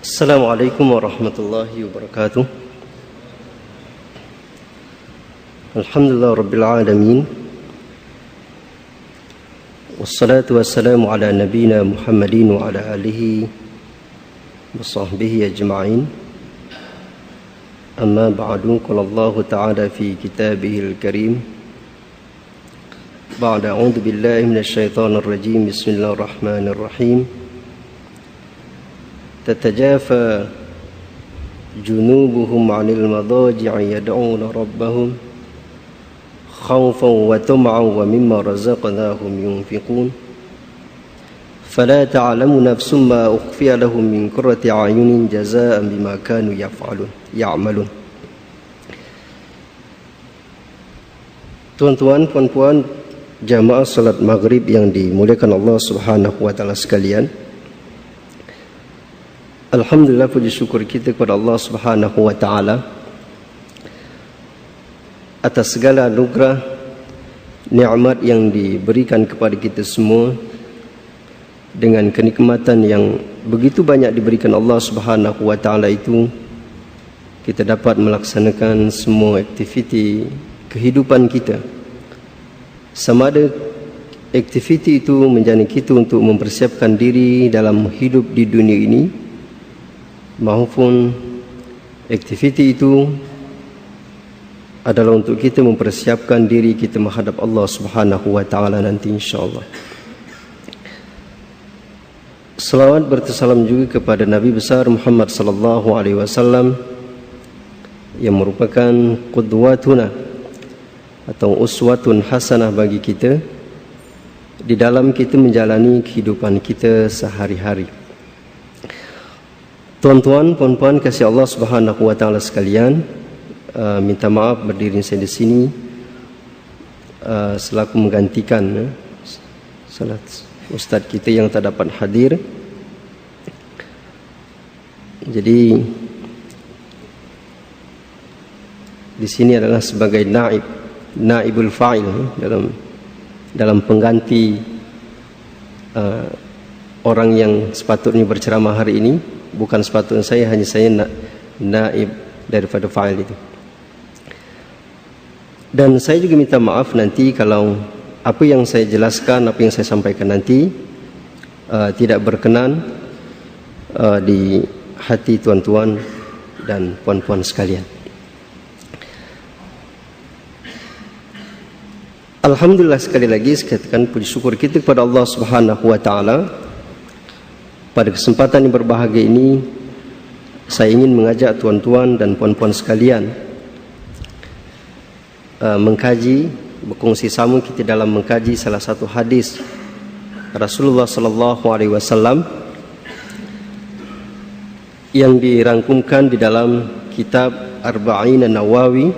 Assalamualaikum warahmatullahi wabarakatuh. Alhamdulillah rabbil alamin. Wassalatu wassalamu ala nabina Muhammadin wa ala alihi wa sahbihi ajma'in. Amma ba'du, qala Allah ta'ala fi kitabihil karim. Ba'da a'udzu billahi minasy syaithanir rajim. Bismillahirrahmanirrahim. تتجافى جنوبهم عن المضاجع يدعون ربهم خوفا وطمعا ومما رزقناهم ينفقون فلا تعلم نفس ما أخفي لهم من قرة أعين جزاء بما كانوا يعملون. Tuan-tuan, puan-puan, jamaah salat maghrib yang dimuliakan Allah Subhanahu wa taala sekalian. Alhamdulillah, puji syukur kita kepada Allah Subhanahu wa taala atas segala anugerah nikmat yang diberikan kepada kita semua. Dengan kenikmatan yang begitu banyak diberikan Allah Subhanahu wa taala itu, kita dapat melaksanakan semua aktiviti kehidupan kita. Sama ada aktiviti itu menjadi kita untuk mempersiapkan diri dalam hidup di dunia ini, maupun aktiviti itu adalah untuk kita mempersiapkan diri kita menghadap Allah Subhanahu wa taala nanti insyaallah. Selawat bertersalam juga kepada Nabi besar Muhammad sallallahu alaihi wasallam yang merupakan qudwatuna atau uswatun hasanah bagi kita di dalam kita menjalani kehidupan kita sehari-hari. Tuan-tuan, puan-puan kasih Allah Subhanahu wa taala sekalian, minta maaf berdiri saya di sini selaku menggantikan salat ustaz kita yang tak dapat hadir. Jadi di sini adalah sebagai naibul fa'il dalam pengganti orang yang sepatutnya berceramah hari ini. Bukan sepatutnya saya, hanya saya naib daripada fa'il itu. Dan saya juga minta maaf nanti kalau apa yang saya jelaskan, apa yang saya sampaikan nanti tidak berkenan di hati tuan-tuan dan puan-puan sekalian. Alhamdulillah, sekali lagi saya katakan puji syukur kita kepada Allah Subhanahu wa taala. Pada kesempatan yang berbahagia ini, saya ingin mengajak tuan-tuan dan puan-puan sekalian mengkaji, berkongsi sama kita dalam mengkaji salah satu hadis Rasulullah sallallahu alaihi wasallam yang dirangkumkan di dalam kitab Arba'in An-Nawawi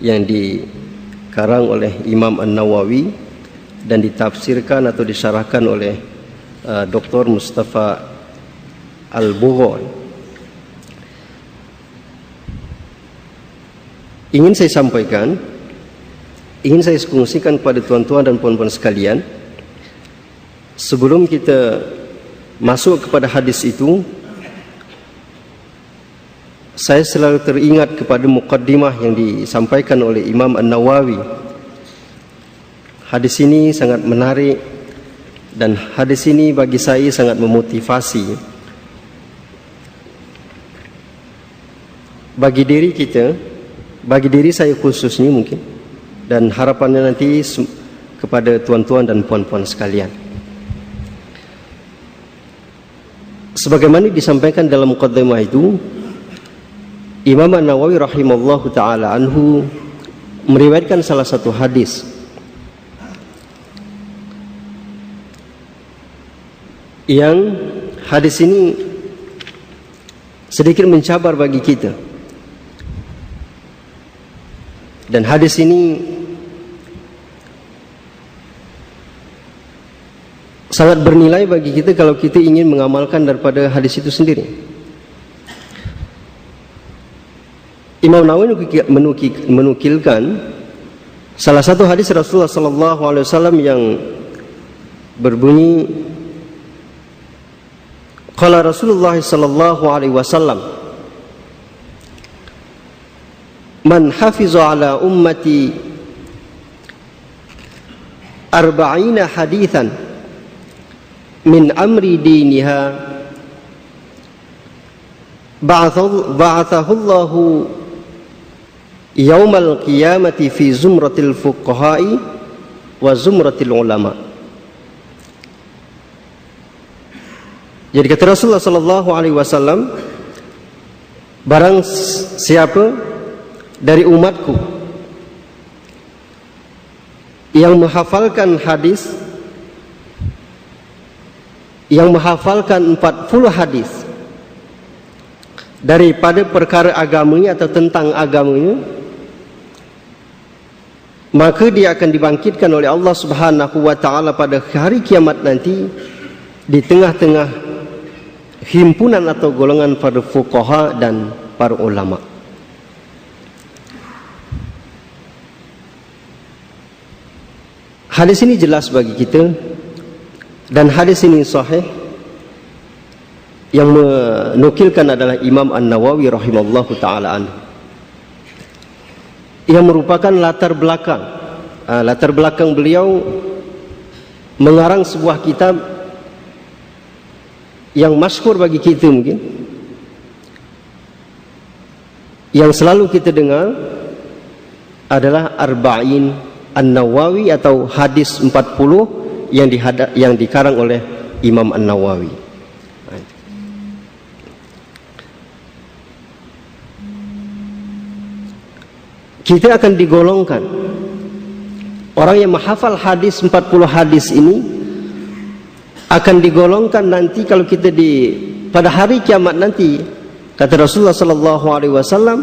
yang dikarang oleh Imam An-Nawawi dan ditafsirkan atau disyarahkan oleh Dr. Mustafa Al-Bughal. Ingin saya sampaikan, ingin saya kongsikan kepada tuan-tuan dan puan-puan sekalian. Sebelum kita masuk kepada hadis itu, saya selalu teringat kepada muqaddimah yang disampaikan oleh Imam An-Nawawi. Hadis ini sangat menarik dan hadis ini bagi saya sangat memotivasi bagi diri kita, bagi diri saya khususnya mungkin, dan harapannya nanti kepada tuan-tuan dan puan-puan sekalian. Sebagaimana disampaikan dalam muqaddimah itu, Imam An-Nawawi rahimallahu taala anhu meriwayatkan salah satu hadis yang hadis ini sedikit mencabar bagi kita. Dan hadis ini sangat bernilai bagi kita kalau kita ingin mengamalkan daripada hadis itu sendiri. Imam Nawawi menukilkan salah satu hadis Rasulullah sallallahu alaihi wasallam yang berbunyi, Qala Rasulullah sallallahu alaihi wasallam, man hafiza ala ummati 40 hadithan min amri diniha ba'athahu Allahu yaumal qiyamati fi zumratil fuqaha'i wa zumratil ulama. Jadi kata Rasulullah sallallahu alaihi wasallam, barang siapa dari umatku yang menghafalkan hadis, yang menghafalkan 40 hadis daripada perkara agamanya atau tentang agamanya, maka dia akan dibangkitkan oleh Allah Subhanahu wa taala pada hari kiamat nanti di tengah-tengah himpunan atau golongan para fuqaha dan para ulama. Hadis ini jelas bagi kita, dan hadis ini sahih. Yang menukilkan adalah Imam An-Nawawi rahimallahu taala anhu, yang merupakan latar belakang beliau mengarang sebuah kitab yang masyhur bagi kita mungkin, yang selalu kita dengar adalah Arba'in An-Nawawi atau hadis 40 yang dikarang oleh Imam An-Nawawi. Kita akan digolongkan orang yang menghafal hadis 40 hadis ini, akan digolongkan nanti kalau kita pada hari kiamat nanti, kata Rasulullah sallallahu alaihi wasallam,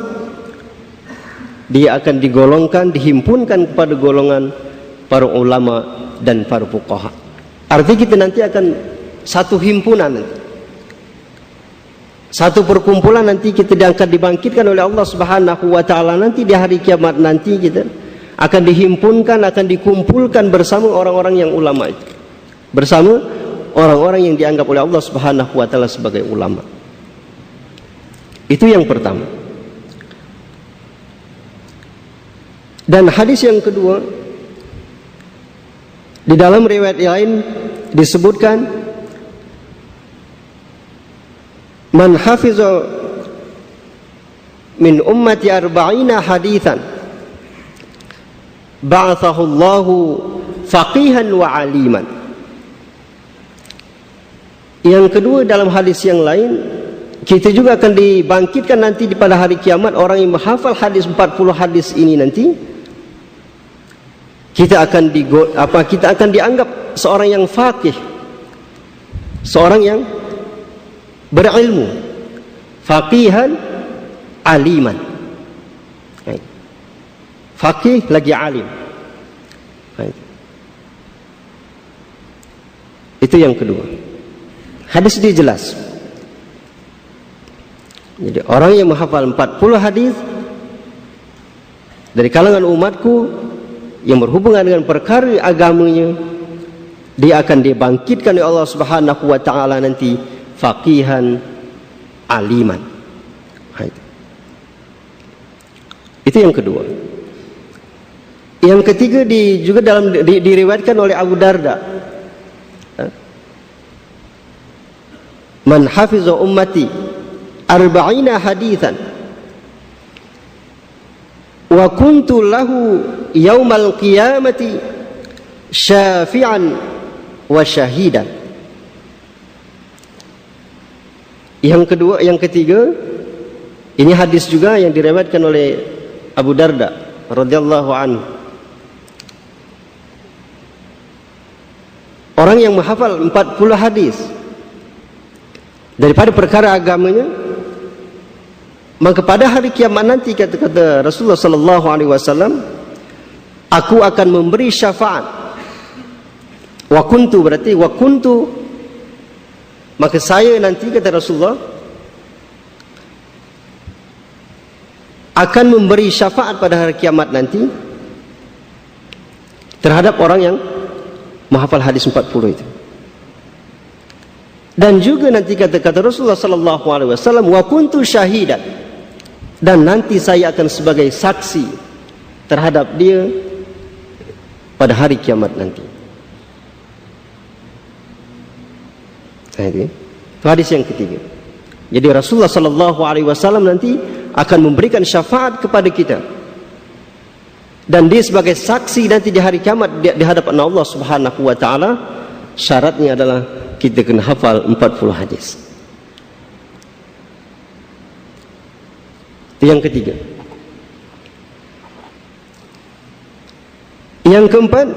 dia akan digolongkan, dihimpunkan kepada golongan para ulama dan para fuqaha. Artinya kita nanti akan satu himpunan nanti, satu perkumpulan nanti kita akan dibangkitkan oleh Allah Subhanahu wa taala nanti di hari kiamat nanti. Kita akan dihimpunkan, akan dikumpulkan bersama orang-orang yang ulama itu, bersama orang-orang yang dianggap oleh Allah Subhanahu wa taala sebagai ulama. Itu yang pertama. Dan hadis yang kedua, di dalam riwayat lain disebutkan, man hafiza min ummati 40 hadithan ba'athahu Allahu faqihan wa aliman. Yang kedua, dalam hadis yang lain, kita juga akan dibangkitkan nanti pada hari kiamat orang yang menghafal hadis 40 hadis ini nanti, kita akan dianggap seorang yang faqih, seorang yang berilmu, faqihan aliman. Faqih lagi alim. Itu yang kedua. Hadis ini jelas. Jadi orang yang menghafal 40 hadis dari kalangan umatku yang berhubungan dengan perkara agamanya, dia akan dibangkitkan oleh Allah Subhanahu wa taala nanti faqihan aliman. Itu yang kedua. Yang ketiga juga diriwayatkan oleh Abu Darda, man hafiza ummati 40 hadithan wa kuntu lahu yaumal qiyamati syafi'an wa syahidan. Yang ketiga, ini hadis juga yang diriwayatkan oleh Abu Darda radhiyallahu anhu. Orang yang menghafal 40 hadis daripada perkara agamanya, maka pada hari kiamat nanti, kata Rasulullah sallallahu alaihi wasallam, aku akan memberi syafaat. Wa kuntu, berarti wa kuntu, maka saya nanti, kata Rasulullah, akan memberi syafaat pada hari kiamat nanti terhadap orang yang menghafal hadis 40 itu. Dan juga nanti kata Rasulullah sallallahu alaihi wasallam, wa kuntu syahidan, dan nanti saya akan sebagai saksi terhadap dia pada hari kiamat nanti. Nah, itu hadis yang ketiga. Jadi Rasulullah sallallahu alaihi wasallam nanti akan memberikan syafaat kepada kita, dan dia sebagai saksi nanti di hari kiamat di hadapan Allah Subhanahu wa taala. Syaratnya adalah kita kena hafal 40 hadis. Itu yang ketiga. Yang keempat,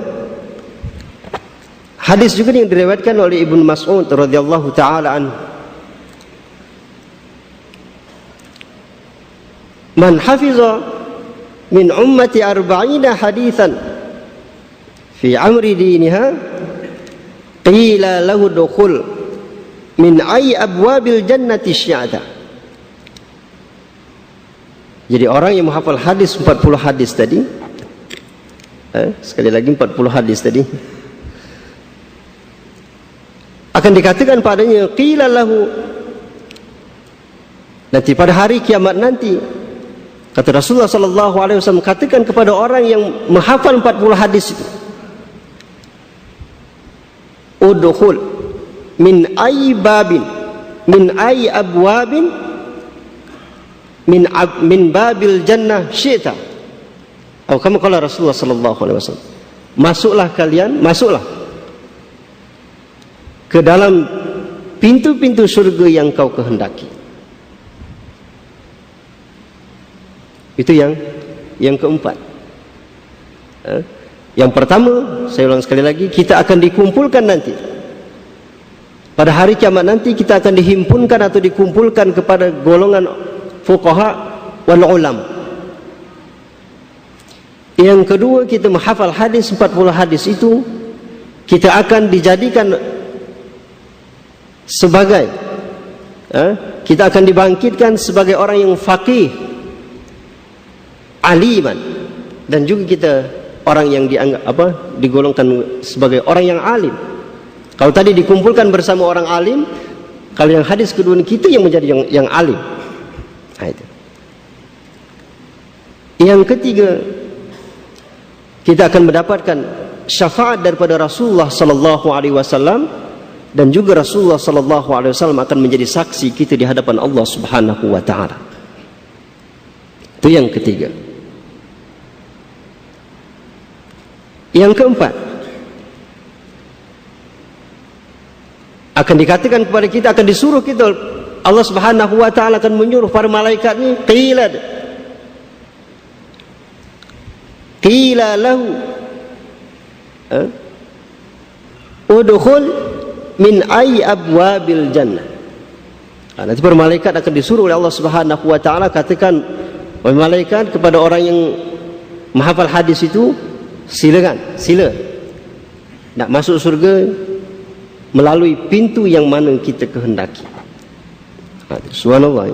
hadis juga yang diriwayatkan oleh Ibnu Mas'ud radhiyallahu taala anhu, man hafiza min ummati 40 haditsan fi amri diniha qila lahu dukhul min ayyi abwabil jannati syi'ata. Jadi orang yang menghafal hadis 40 hadis tadi, sekali lagi 40 hadis tadi, akan dikatakan padanya qila lahu, nanti pada hari kiamat nanti, kata Rasulullah sallallahu alaihi wasallam, katakan kepada orang yang menghafal 40 hadis itu, udkhul min ayyi babin min ayyi abwabin min babil jannah syi'ta. Atau kama qala Rasulullah sallallahu alaihi wasallam, masuklah kalian, masuklah ke dalam pintu-pintu surga yang kau kehendaki. Itu yang keempat. Yang pertama, saya ulang sekali lagi, kita akan dikumpulkan nanti pada hari kiamat nanti, kita akan dihimpunkan atau dikumpulkan kepada golongan fuqaha wal ulama. Yang kedua, kita menghafal hadis 40 hadis itu, kita akan dijadikan sebagai kita akan dibangkitkan sebagai orang yang faqih, aliman, dan juga kita orang yang dianggap digolongkan sebagai orang yang alim. Kalau tadi dikumpulkan bersama orang alim, kalau yang hadis kedua kita yang menjadi yang alim. Nah, itu. Yang ketiga, kita akan mendapatkan syafaat daripada Rasulullah sallallahu alaihi wasallam, dan juga Rasulullah sallallahu alaihi wasallam akan menjadi saksi kita di hadapan Allah Subhanahu wa taala. Itu yang ketiga. Yang keempat, akan dikatakan kepada kita, akan disuruh kita, Allah Subhanahu wa taala akan menyuruh para malaikat ini, qila lahu udkhul min ayyi abwabil jannah. Nanti para malaikat akan disuruh oleh Allah Subhanahu wa taala, katakan wahai malaikat kepada orang yang menghafal hadis itu, sila nak masuk surga melalui pintu yang mana kita kehendaki. Subhanallah.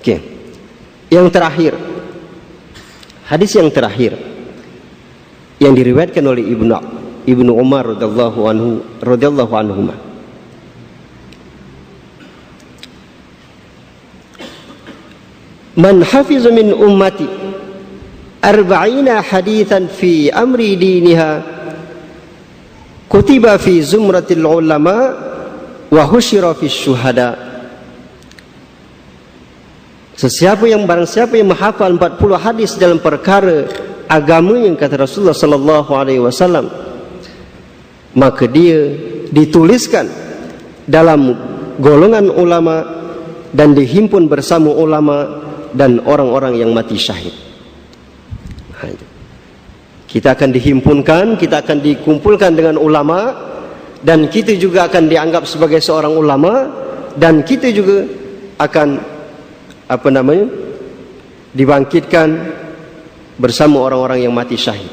Okey. Yang terakhir, hadis yang terakhir yang diriwayatkan oleh Ibnu Umar radhiyallahu anhu. Man hafiz min ummati 40 haditsan fi amri diniha kutiba fi zumratil ulama wa husyira fi syuhada. Barang siapa yang menghafal 40 hadis dalam perkara agama yang kata Rasulullah sallallahu alaihi wasallam, maka dia dituliskan dalam golongan ulama dan dihimpun bersama ulama dan orang-orang yang mati syahid. Kita akan dihimpunkan, kita akan dikumpulkan dengan ulama, dan kita juga akan dianggap sebagai seorang ulama, dan kita juga akan dibangkitkan bersama orang-orang yang mati syahid.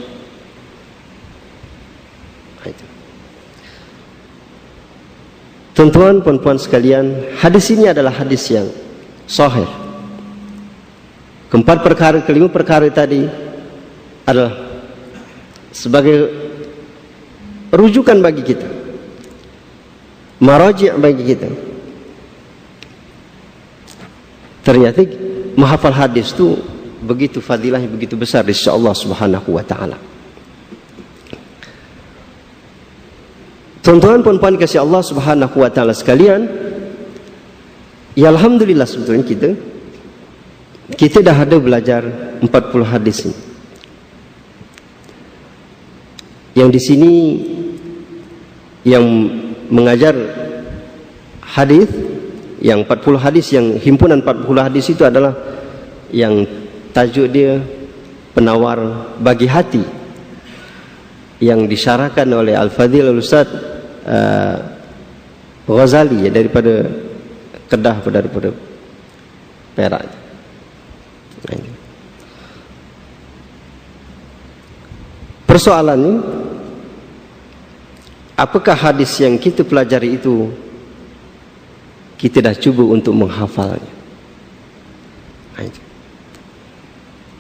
Tuan-tuan, puan-puan sekalian, hadis ini adalah hadis yang sahih. Keempat perkara, kelima perkara tadi adalah sebagai rujukan bagi kita, maraji' bagi kita. Ternyata menghafal hadis itu begitu fadilahnya, begitu besar di sisi Allah Subhanahu wa taala. Tuan-tuan puan-puan kasih Allah Subhanahu wa taala sekalian, ya alhamdulillah sebetulnya kita dah ada belajar 40 hadis ini. Yang di sini yang mengajar hadis, yang 40 hadis, yang himpunan 40 hadis itu adalah yang tajuk dia penawar bagi hati, yang disyarahkan oleh Al-Fadhil Al-Ustaz Ghazali, ya, daripada Kedah, daripada Perak. Persoalannya, apakah hadis yang kita pelajari itu kita dah cuba untuk menghafalnya?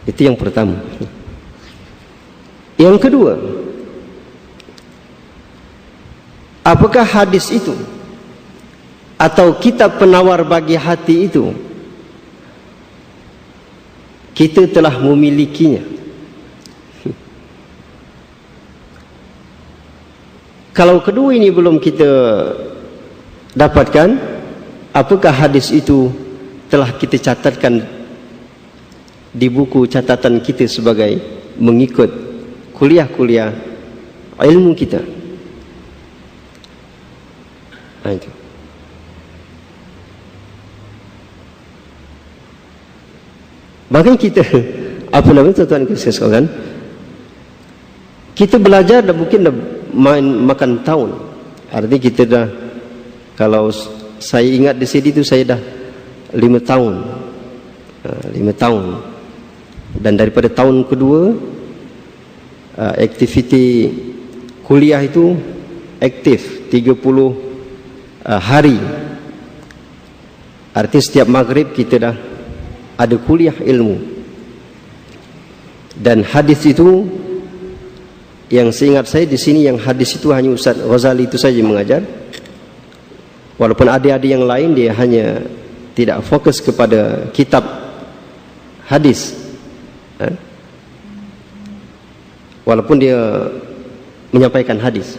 Itu yang pertama. Yang kedua, apakah hadis itu atau kitab penawar bagi hati itu kita telah memilikinya? Kalau kedua ini belum kita dapatkan, apakah hadis itu telah kita catatkan di buku catatan kita sebagai mengikut kuliah-kuliah ilmu kita? Nah, itu. Bahkan kita, apa namanya tuan-tuan sekalian, kita belajar dan mungkin dah makan tahun. Artinya kita dah, kalau saya ingat di sini itu saya dah 5 tahun. 5 tahun. Dan daripada tahun kedua, aktiviti kuliah itu aktif 30 hari. Artinya setiap maghrib kita dah ada kuliah ilmu. Dan hadis itu, yang seingat saya di sini, yang hadis itu hanya Ustaz Ghazali itu saja mengajar. Walaupun adik-adik yang lain dia hanya tidak fokus kepada kitab hadis, walaupun dia menyampaikan hadis.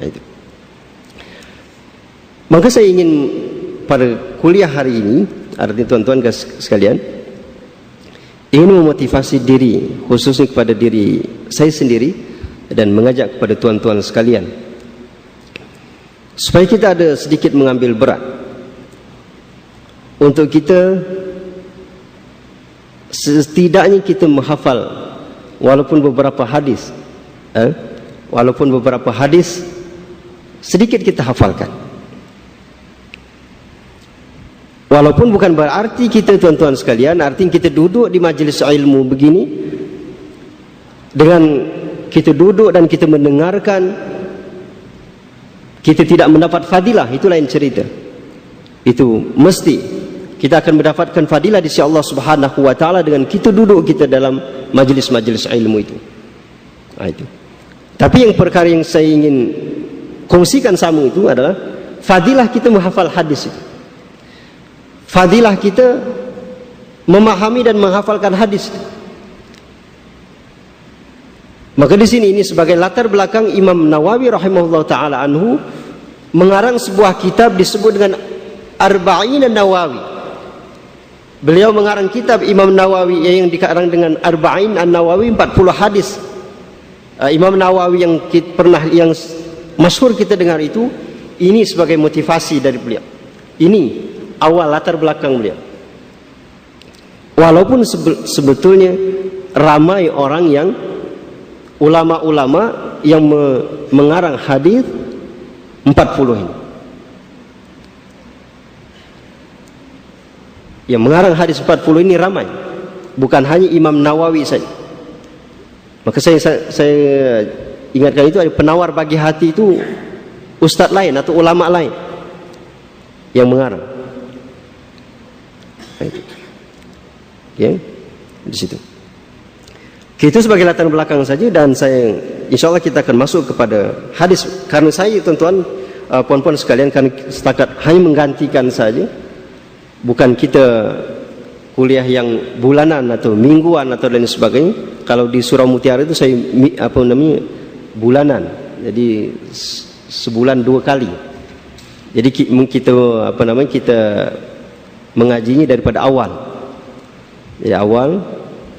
Itu. Maka saya ingin pada kuliah hari ini, artinya tuan-tuan sekalian, ingin memotivasi diri, khususnya kepada diri saya sendiri, dan mengajak kepada tuan-tuan sekalian, supaya kita ada sedikit mengambil berat untuk kita setidaknya kita menghafal walaupun beberapa hadis, walaupun beberapa hadis sedikit kita hafalkan. Walaupun bukan berarti kita, tuan-tuan sekalian, artinya kita duduk di majlis ilmu begini, dengan kita duduk dan kita mendengarkan, kita tidak mendapat fadilah, itu lain cerita. Itu mesti kita akan mendapatkan fadilah di sisi Allah Subhanahu wa taala dengan kita duduk kita dalam majlis-majlis ilmu itu. Itu. Tapi yang perkara yang saya ingin kongsikan sama itu adalah fadilah kita menghafal hadis itu. Fadilah kita memahami dan menghafalkan hadis. Maka di sini ini sebagai latar belakang, Imam Nawawi rahimahullah taala anhu mengarang sebuah kitab disebut dengan Arba'in An-Nawawi. Beliau mengarang kitab Imam Nawawi yang dikarang dengan Arba'in An-Nawawi, 40 hadis. Imam Nawawi yang yang masyhur kita dengar itu, ini sebagai motivasi dari beliau. Ini awal latar belakang beliau. Walaupun sebetulnya ramai orang yang ulama-ulama yang mengarang hadis 40 ini. Yang mengarang hadis 40 ini ramai. Bukan hanya Imam Nawawi saja. Maka saya ingatkan itu, penawar bagi hati itu ustaz lain atau ulama lain yang mengarang. Ya, di situ. Itu sebagai latar belakang saja, dan saya insyaallah kita akan masuk kepada hadis. Karena saya tuan-tuan, puan-puan sekalian, kan setakat hanya menggantikan saja, bukan kita kuliah yang bulanan atau mingguan atau lain sebagainya. Kalau di Surau Mutiara itu saya bulanan, jadi sebulan 2 kali. Jadi kita kita mengajinya daripada awal, jadi awal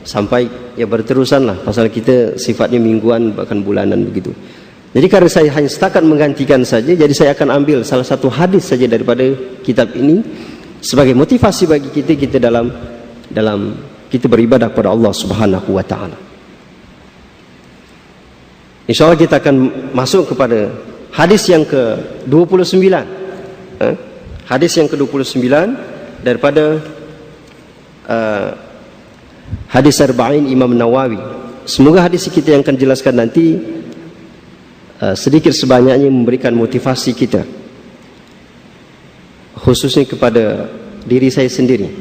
sampai ya berterusan lah, pasal kita sifatnya mingguan bahkan bulanan begitu. Jadi karena saya hanya setakat menggantikan saja, jadi saya akan ambil salah satu hadis saja daripada kitab ini sebagai motivasi bagi kita dalam kita beribadah kepada Allah Subhanahu wa taala. Insyaallah kita akan masuk kepada hadis yang ke-29. Hadis yang ke-29 daripada hadis Arba'in Imam Nawawi. Semoga hadis kita yang akan jelaskan nanti sedikit sebanyaknya memberikan motivasi kita, khususnya kepada diri saya sendiri,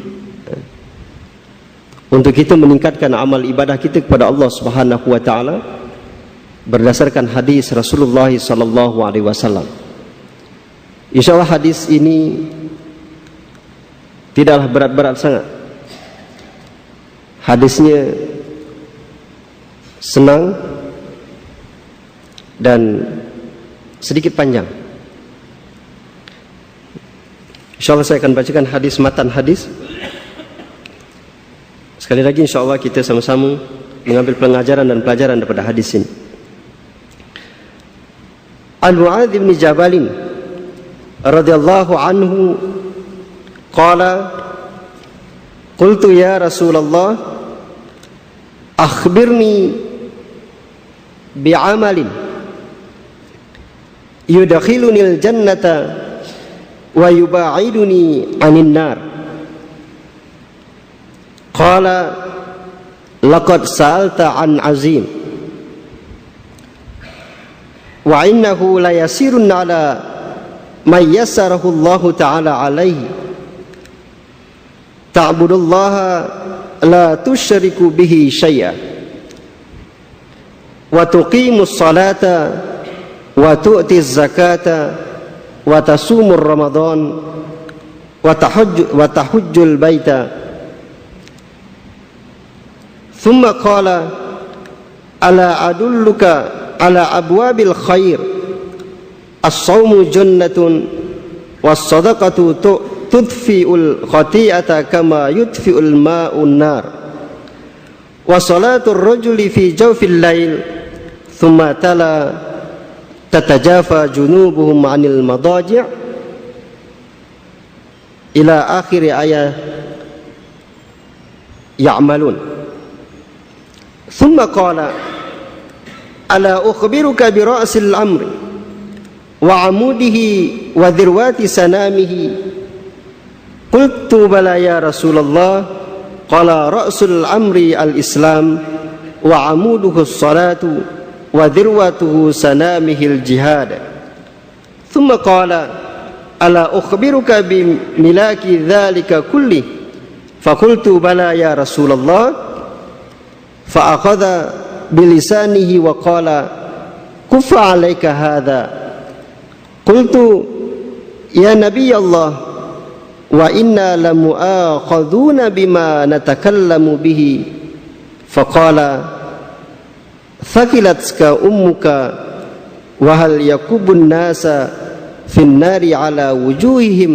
untuk kita meningkatkan amal ibadah kita kepada Allah Subhanahu wa taala berdasarkan hadis Rasulullah sallallahu alaihi wasallam. Insyaallah hadis ini tidaklah berat-berat sangat. Hadisnya senang dan sedikit panjang. InsyaAllah saya akan bacakan hadis, matan hadis. Sekali lagi insyaAllah kita sama-sama mengambil pengajaran dan pelajaran daripada hadis ini. An Mu'adz bin Jabal radhiyallahu anhu qala qultu ya Rasulullah akhbirni bi'amalin yudakhilunil jannata wa yuba'iduni 'anil nar. Qala laqad sa'alta 'an 'azim wa innahu la yasirun 'ala may yassarahu Allah ta'ala 'alaihi ta'budullaha la tusyriku bihi syai'a wa tuqimus salata wa tu'tiz zakata wa tasumur ramadan wa tahujjul baita. Thumma qala ala adulluka ala abwabil khair as-sawmu jannatun was-sadaqatu tudfi'ul khati'ata kama yudfi'ul ma'un nar wa salatul rajuli fi jawfil lail. Thumma tala tatajafa junubuhum 'anil madaji' ila akhir ayat ya'malun. Thumma qala ala ukhbiruka bi ra'sil amri wa 'amudihi wa dhirwati sanamihi. Qultu bala ya Rasulullah. Qala ra'sul amri al-islam wa 'amuduhu as-salatu wa dhirwatuhu sanamihi al-jihad. Thumma qala ala ukhbiruka bi milaki dhalika kulli. Faqultu bala ya Rasulullah. Fa akhadha bilisanihi wa qala kuffa 'alaika hadha. Qultu ya nabiy Allah wa inna lamu'akhadhuna bima natakallamu bihi. Faqala thaqilatka ummuka wa hal yakubun nasa fin nari ala wujuhihim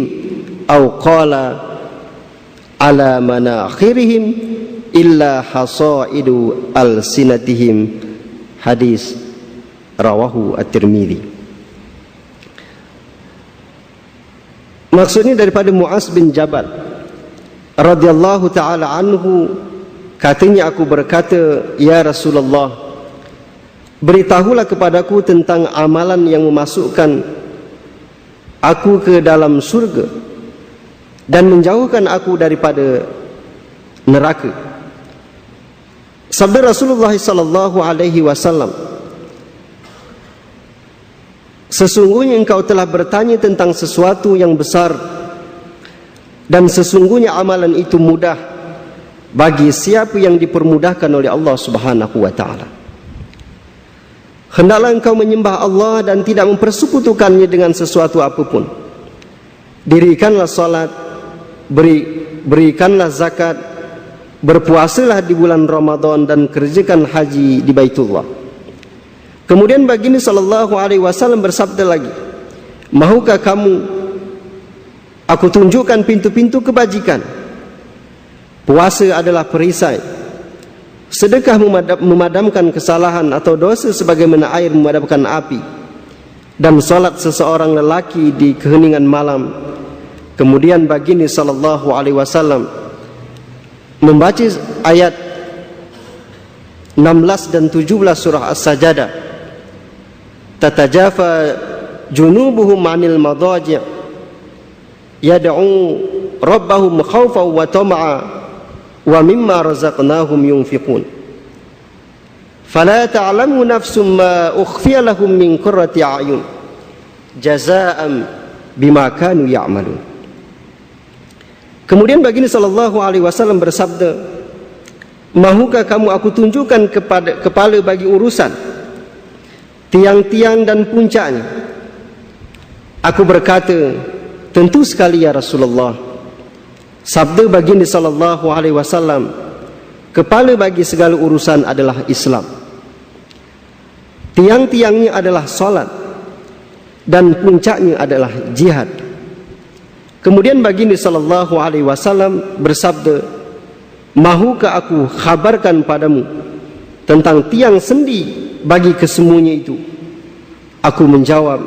aw qala ala manakhirihim illa hasaidu alsinatihim. Hadis rawahu at-Tirmidzi. Maksudnya daripada Mu'adz bin Jabal radhiyallahu taala anhu, katanya aku berkata, ya Rasulullah, beritahulah kepadaku tentang amalan yang memasukkan aku ke dalam surga dan menjauhkan aku daripada neraka. Sabda Rasulullah sallallahu alaihi wasallam, sesungguhnya engkau telah bertanya tentang sesuatu yang besar, dan sesungguhnya amalan itu mudah bagi siapa yang dipermudahkan oleh Allah Subhanahu wa taala. Hendaklah engkau menyembah Allah dan tidak mempersekutukannya dengan sesuatu apapun. Dirikanlah salat, berikanlah zakat, berpuasalah di bulan Ramadan dan kerjakan haji di Baitullah. Kemudian baginda sallallahu alaihi wasallam bersabda lagi, "Mahukah kamu aku tunjukkan pintu-pintu kebajikan? Puasa adalah perisai, sedekah memadamkan kesalahan atau dosa sebagaimana air memadamkan api, dan salat seseorang lelaki di keheningan malam." Kemudian baginda sallallahu alaihi wasallam membaca ayat 16 dan 17 surah As-Sajdah. Tatajafa junubuhum 'anil madaji' yad'u rabbahum khaufan wa tama'a wa mimma razaqnahum yunfiqun. Fala ta'lamu nafsum ma ukhfiya lahum min qurrati a'yun jazaa'an bima kanu ya'malun. Kemudian baginda sallallahu alaihi wasallam bersabda, "Mahukah kamu aku tunjukkan kepada kepala bagi urusan, tiang-tiang dan puncaknya?" Aku berkata, "Tentu sekali ya Rasulullah." Sabda baginda sallallahu alaihi wasallam, "Kepala bagi segala urusan adalah Islam. Tiang-tiangnya adalah salat dan puncaknya adalah jihad." Kemudian baginda sallallahu alaihi wasallam bersabda, "Mahukah aku khabarkan padamu tentang tiang sendi bagi kesemuanya itu?" Aku menjawab,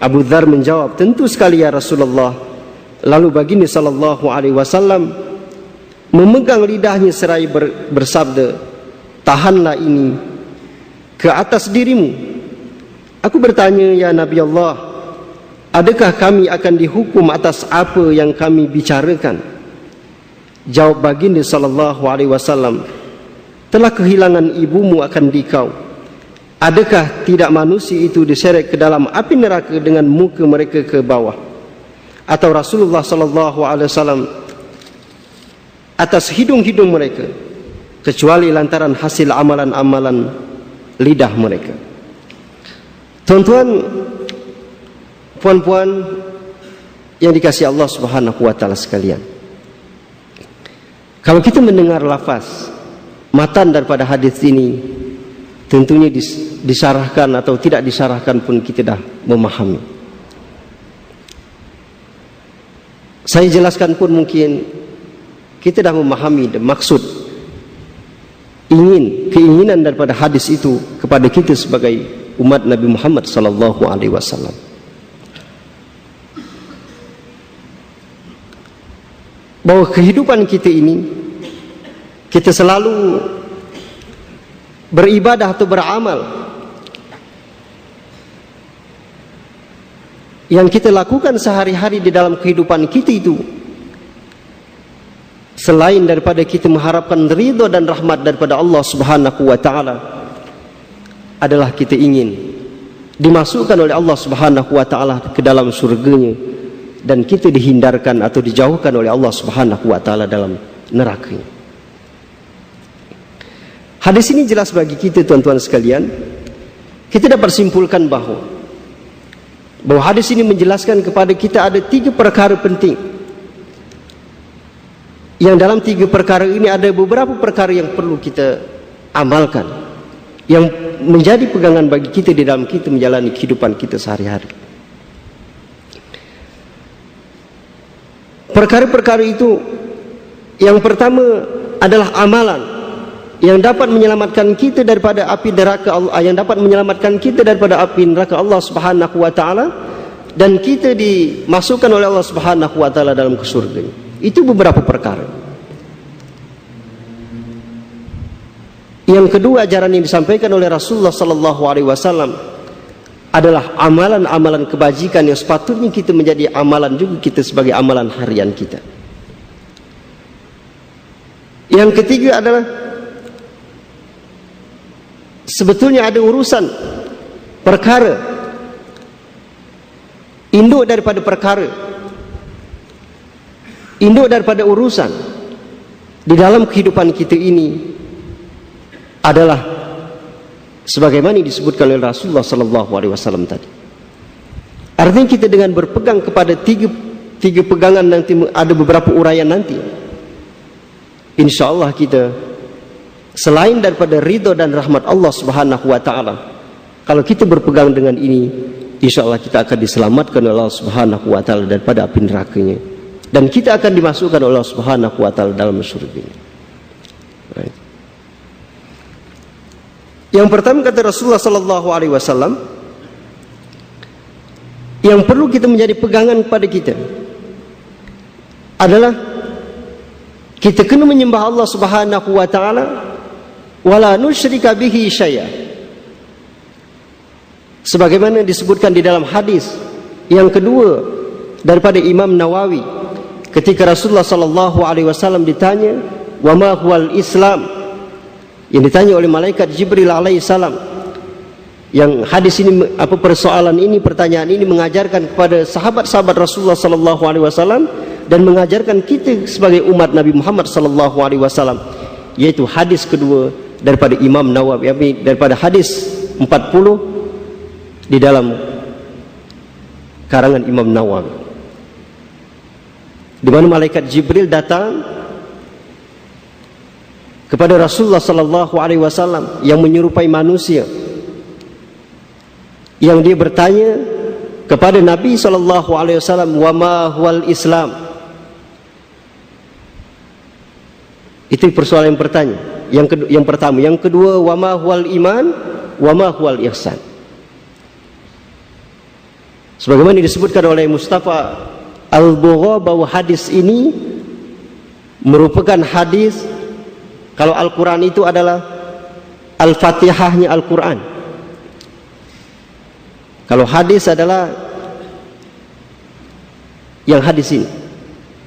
Abu Dzar menjawab, "Tentu sekali ya Rasulullah." Lalu baginda sallallahu alaihi wasallam memegang lidahnya seraya bersabda, "Tahanlah ini ke atas dirimu." Aku bertanya, "Ya Nabi Allah, adakah kami akan dihukum atas apa yang kami bicarakan?" Jawab baginda sallallahu alaihi wasallam, "Telah kehilangan ibumu akan dikau. Adakah tidak manusia itu diseret ke dalam api neraka dengan muka mereka ke bawah?" Atau Rasulullah sallallahu alaihi wasallam, "Atas hidung-hidung mereka, kecuali lantaran hasil amalan-amalan lidah mereka." Tuan-tuan, puan-puan yang dikasihi Allah Subhanahu wa taala sekalian, kalau kita mendengar lafaz matan daripada hadis ini, tentunya disarahkan atau tidak disarahkan pun kita dah memahami. Saya jelaskan pun mungkin kita dah memahami maksud keinginan daripada hadis itu kepada kita sebagai umat Nabi Muhammad sallallahu alaihi wasallam. Bahwa kehidupan kita ini, kita selalu beribadah atau beramal, yang kita lakukan sehari-hari di dalam kehidupan kita itu, selain daripada kita mengharapkan ridha dan rahmat daripada Allah Subhanahu wa taala, adalah kita ingin dimasukkan oleh Allah Subhanahu wa taala ke dalam surganya, dan kita dihindarkan atau dijauhkan oleh Allah Subhanahu wa taala dalam neraka. Hadis ini jelas bagi kita, tuan-tuan sekalian. Kita dapat simpulkan bahwa hadis ini menjelaskan kepada kita ada 3 perkara penting. Yang dalam 3 perkara ini ada beberapa perkara yang perlu kita amalkan, yang menjadi pegangan bagi kita di dalam kita menjalani kehidupan kita sehari-hari. Perkara-perkara itu, yang pertama adalah amalan yang dapat menyelamatkan kita daripada api neraka Allah, yang dapat menyelamatkan kita daripada api neraka Allah Subhanahu wa taala, dan kita dimasukkan oleh Allah Subhanahu wa taala dalam surga. Itu beberapa perkara. Yang kedua, ajaran yang disampaikan oleh Rasulullah sallallahu alaihi wasallam adalah amalan-amalan kebajikan yang sepatutnya kita menjadi amalan juga kita sebagai amalan harian kita. Yang ketiga adalah sebetulnya ada urusan perkara, induk daripada perkara, induk daripada urusan di dalam kehidupan kita ini adalah sebagaimana disebutkan oleh Rasulullah sallallahu alaihi wasallam tadi. Artinya kita dengan berpegang kepada tiga pegangan, nanti ada beberapa uraian nanti, insyaallah kita selain daripada ridha dan rahmat Allah Subhanahu wa taala, kalau kita berpegang dengan ini, insyaallah kita akan diselamatkan oleh Allah Subhanahu wa taala daripada api nerakanya, dan kita akan dimasukkan oleh Allah Subhanahu wa taala dalam surga. Right. Yang pertama kata Rasulullah sallallahu alaihi wasallam, yang perlu kita menjadi pegangan pada kita adalah kita kena menyembah Allah Subhanahu wa taala wala nusyrika bihi syai'a, sebagaimana disebutkan di dalam hadis yang kedua daripada Imam Nawawi, ketika Rasulullah sallallahu alaihi wasallam ditanya, "Wa ma huwal Islam?" yang ditanya oleh malaikat Jibril alaihi salam. Yang hadis ini, persoalan ini, pertanyaan ini mengajarkan kepada sahabat-sahabat Rasulullah sallallahu alaihi wasallam dan mengajarkan kita sebagai umat Nabi Muhammad sallallahu alaihi wasallam, yaitu hadis kedua daripada Imam Nawawi, daripada hadis 40 di dalam karangan Imam Nawawi, di mana malaikat Jibril datang kepada Rasulullah sallallahu alaihi wasallam yang menyerupai manusia, yang dia bertanya kepada Nabi sallallahu alaihi wasallam, "Wa ma huwal Islam?" Itu persoalan yang pertama. Yang pertama, yang kedua, "Wa ma huwal iman? Wa ma huwal ihsan?" Sebagaimana disebutkan oleh Mustafa Al-Bugha bahwa hadis ini merupakan hadis, kalau Al-Quran itu adalah Al-Fatihahnya Al-Quran, kalau hadis adalah yang hadis ini,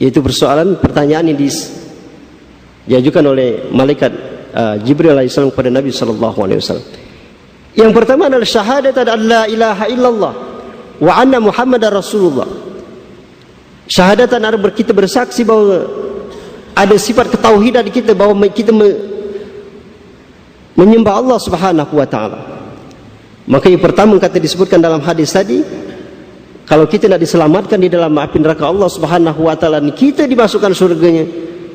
yaitu pertanyaan yang diajukan oleh malaikat Jibril alaihissalam kepada Nabi sallallahu alaihi wasallam. Yang pertama adalah syahadat an la ilaha illallah wa anna Muhammadar Rasulullah. Syahadatan ada kita bersaksi bahwa ada sifat ketauhidan di kita, bahwa kita menyembah Allah Subhanahu wa taala. Maka yang pertama kata disebutkan dalam hadis tadi, kalau kita nak diselamatkan di dalam api neraka Allah Subhanahu wa taala, kita dimasukkan surganya,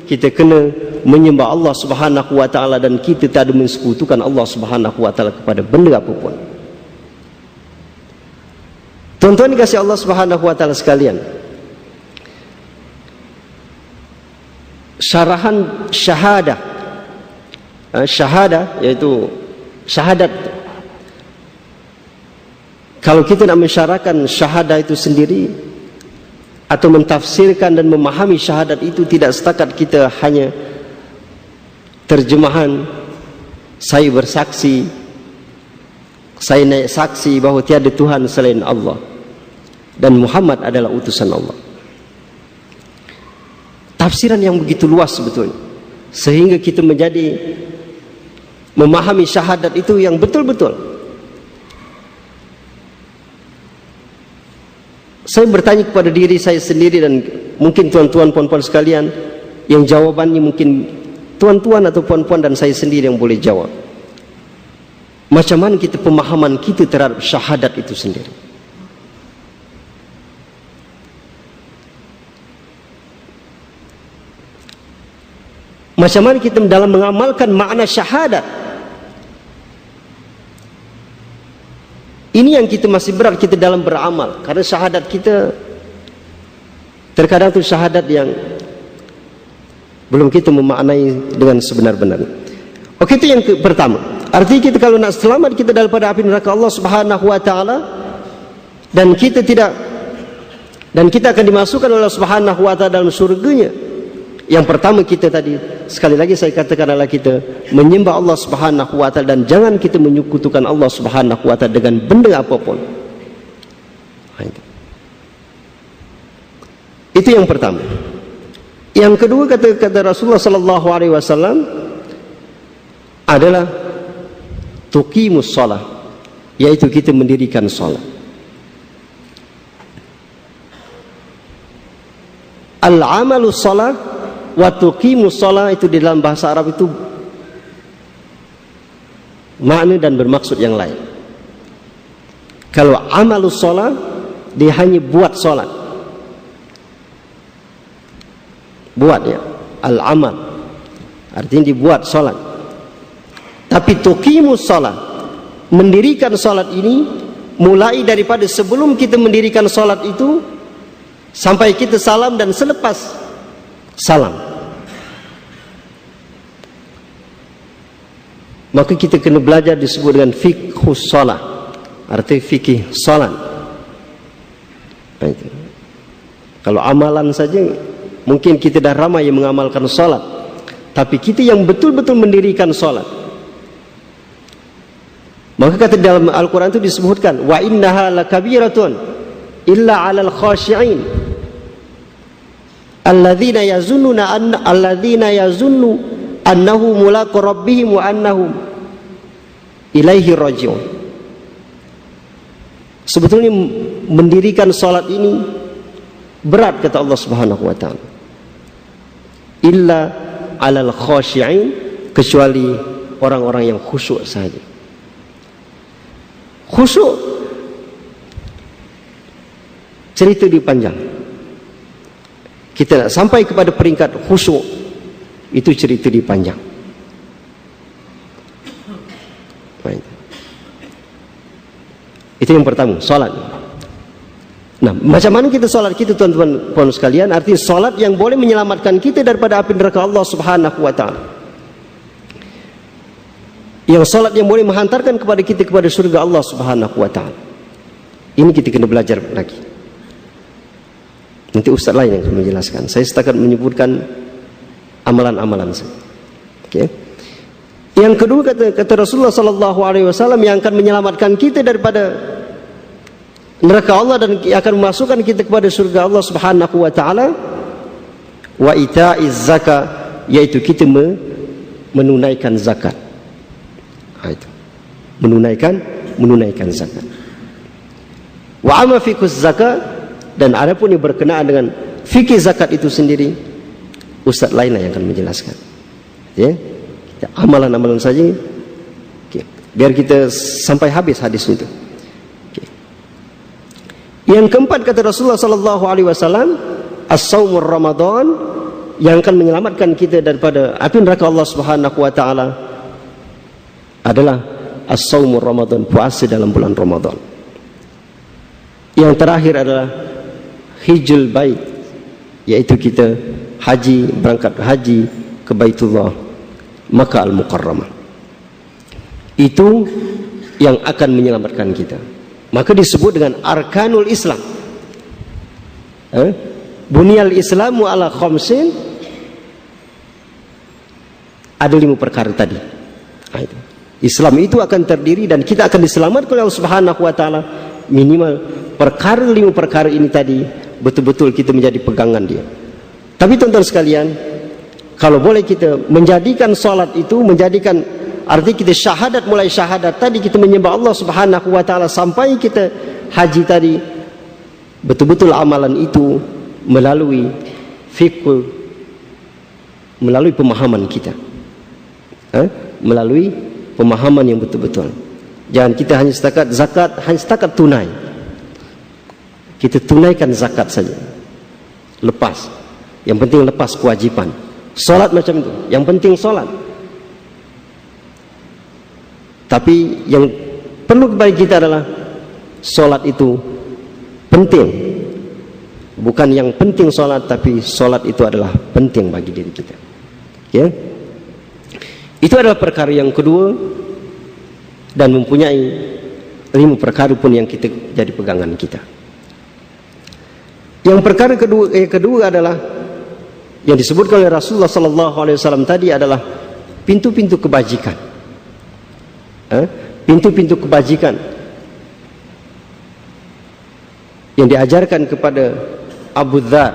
kita kena menyembah Allah Subhanahu wa taala dan kita tak ada mensekutukan Allah Subhanahu wa taala kepada benda apapun. Tuan-tuan dikasihi Allah Subhanahu wa taala sekalian, syarahan syahadah, syahadah yaitu syahadat. Kalau kita nak mensyarahkan syahadah itu sendiri atau mentafsirkan dan memahami syahadat itu, tidak setakat kita hanya terjemahan saya bersaksi, saya naik saksi bahwa tiada Tuhan selain Allah dan Muhammad adalah utusan Allah. Tafsiran yang begitu luas sebetulnya, sehingga kita menjadi memahami syahadat itu yang betul-betul. Saya bertanya kepada diri saya sendiri, dan mungkin tuan-tuan puan-puan sekalian, yang jawabannya mungkin tuan-tuan atau puan-puan dan saya sendiri yang boleh jawab. Macam mana kita pemahaman kita terhadap syahadat itu sendiri? Macam mana kita dalam mengamalkan makna syahadat? Ini yang kita masih berat kita dalam beramal, karena syahadat kita terkadang itu syahadat yang belum kita memaknai dengan sebenar-benarnya. Oke, itu yang pertama. Artinya kita kalau nak selamat kita daripada api neraka Allah Subhanahu wa taala, dan kita akan dimasukkan oleh Allah Subhanahu wa taala dalam surganya. Yang pertama kita tadi, sekali lagi saya katakan, adalah kita menyembah Allah Subhanahu wa taala, dan jangan kita menyekutukan Allah Subhanahu wa taala dengan benda apapun. Itu yang pertama. Yang kedua, kata Rasulullah sallallahu alaihi wasallam adalah tuqimus shalah, yaitu kita mendirikan salat. Al-amalus shalah wa tuqimus shalah, itu di dalam bahasa Arab itu makna dan bermaksud yang lain. Kalau amalus sholat, dia hanya buat sholat, buat ya, al-amal artinya dibuat sholat. Tapi tuqimus sholat, mendirikan sholat ini mulai daripada sebelum kita mendirikan sholat itu sampai kita salam dan selepas salam. Maka kita kena belajar disebut dengan fiqhus sholat, arti fikih sholat. Nah, itu. Kalau amalan saja mungkin kita dah ramai yang mengamalkan sholat, tapi kita yang betul-betul mendirikan sholat, maka kata dalam Al-Quran itu disebutkan wa innaha lakabiratun illa 'alal khashi'in alladzina yazunnu annahu mulaqu rabbihim wa annahum ilaihi raji'un. Sebetulnya mendirikan salat ini berat, kata Allah Subhanahu wa taala. Illa 'alal khashi'in, kecuali orang-orang yang khusyuk saja. Khusyuk cerita di panjang. Kita nak sampai kepada peringkat khusyuk itu cerita di panjang. Itu yang pertama, solat. Nah, macam mana kita solat kita, tuan-tuan puan sekalian? Artinya solat yang boleh menyelamatkan kita daripada api neraka Allah Subhanahu wa taala. Yang solat yang boleh menghantarkan kepada kita kepada surga Allah Subhanahu wa taala. Ini kita kena belajar lagi. Nanti ustaz lain yang akan menjelaskan. Saya setakat menyebutkan amalan-amalan saja. Okay. Yang kedua, kata Rasulullah sallallahu alaihi wasallam, yang akan menyelamatkan kita daripada neraka Allah dan akan memasukkan kita kepada surga Allah Subhanahu wa taala, wa ita'iz zakat, yaitu kita menunaikan zakat. Itu. Menunaikan zakat. Wa amma fiqhus zakat, dan adapun yang berkenaan dengan fikih zakat itu sendiri, ustaz lain yang akan menjelaskan. Ya. Amalan-amalan saja. Okay. Biar kita sampai habis hadis itu. Okay. Yang keempat, kata Rasulullah sallallahu alaihi wasallam, as-saumur Ramadan, yang akan menyelamatkan kita daripada api neraka Allah Subhanahu wa taala adalah as-saumur Ramadan, puasa dalam bulan Ramadan. Yang terakhir adalah hijjul bait, yaitu kita haji, berangkat haji ke Baitullah Makkah Al-Mukarramah. Itu yang akan menyelamatkan kita. Maka disebut dengan arkanul Islam. Bunyal Islamu ala khamsin, ada 5 perkara tadi. Itu. Islam itu akan terdiri dan kita akan diselamatkan oleh Allah Subhanahu wa taala minimal perkara 5 perkara ini tadi betul-betul kita menjadi pegangan dia. Tapi tuan-tuan sekalian, kalau boleh kita menjadikan salat itu, menjadikan arti kita syahadat, mulai syahadat tadi kita menyembah Allah Subhanahu wa taala sampai kita haji tadi, betul-betul amalan itu melalui fikih, melalui pemahaman kita, melalui pemahaman yang betul-betul. Jangan kita hanya setakat zakat, hanya setakat tunai. Kita tunaikan zakat saja, lepas. Yang penting lepas kewajiban. Solat macam itu, yang penting solat. Tapi yang perlu kepada kita adalah solat itu penting. Bukan yang penting solat, tapi solat itu adalah penting bagi diri kita. Ya, itu adalah perkara yang kedua, dan mempunyai 5 perkara pun yang kita jadi pegangan kita. Yang perkara kedua adalah yang disebutkan oleh Rasulullah sallallahu alaihi wasallam tadi adalah pintu-pintu kebajikan. Pintu-pintu kebajikan yang diajarkan kepada Abu Dzar,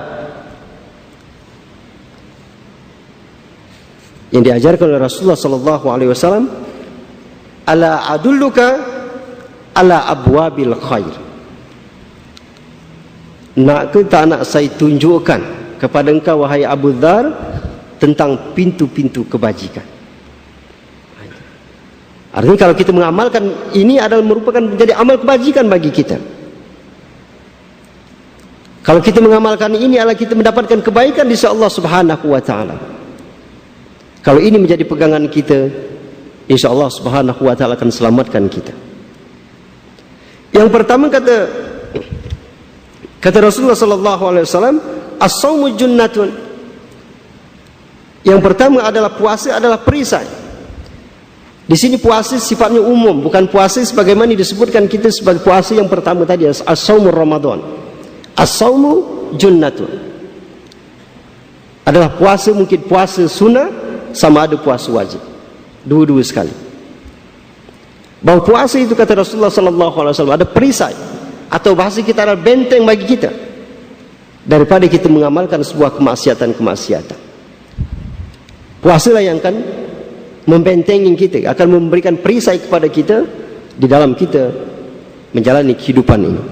yang diajarkan oleh Rasulullah sallallahu alaihi wasallam, ala adulluka ala abwabil khair. Nak ke tak nak saya tunjukkan kepada engkau wahai Abu Dzar tentang pintu-pintu kebajikan. Artinya kalau kita mengamalkan ini adalah merupakan menjadi amal kebajikan bagi kita. Kalau kita mengamalkan ini adalah kita mendapatkan kebaikan di sisi Allah Subhanahu wa taala. Kalau ini menjadi pegangan kita, insya Allah Subhanahu wa taala akan selamatkan kita. Yang pertama kata Rasulullah sallallahu alaihi wasallam, as-saumu junnatun. Yang pertama adalah puasa adalah perisai. Di sini puasa sifatnya umum, bukan puasa sebagaimana disebutkan kita sebagai puasa yang pertama tadi, as-saumur Ramadan. As-saumu junnatun. Adalah puasa, mungkin puasa sunnah sama ada puasa wajib. Dua-dua sekali. Bahwa puasa itu kata Rasulullah sallallahu alaihi wasallam ada perisai atau bahasa kita adalah benteng bagi kita daripada kita mengamalkan sebuah kemaksiatan-kemaksiatan. Puasalah yang akan membentengi kita, akan memberikan perisai kepada kita di dalam kita menjalani kehidupan ini.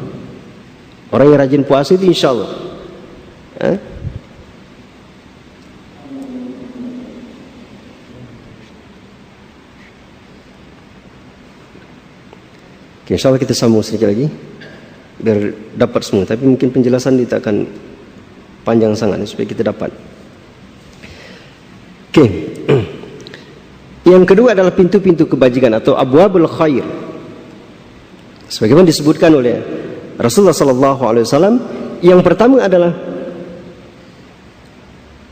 Orang yang rajin puasa itu insya Allah insya Allah kita sambung sedikit lagi biar dapat semua, tapi mungkin penjelasan kita akan panjang sangat supaya kita dapat. Yang kedua adalah pintu-pintu kebajikan atau abwabul khair. Sebagaimana disebutkan oleh Rasulullah sallallahu alaihi wasallam, yang pertama adalah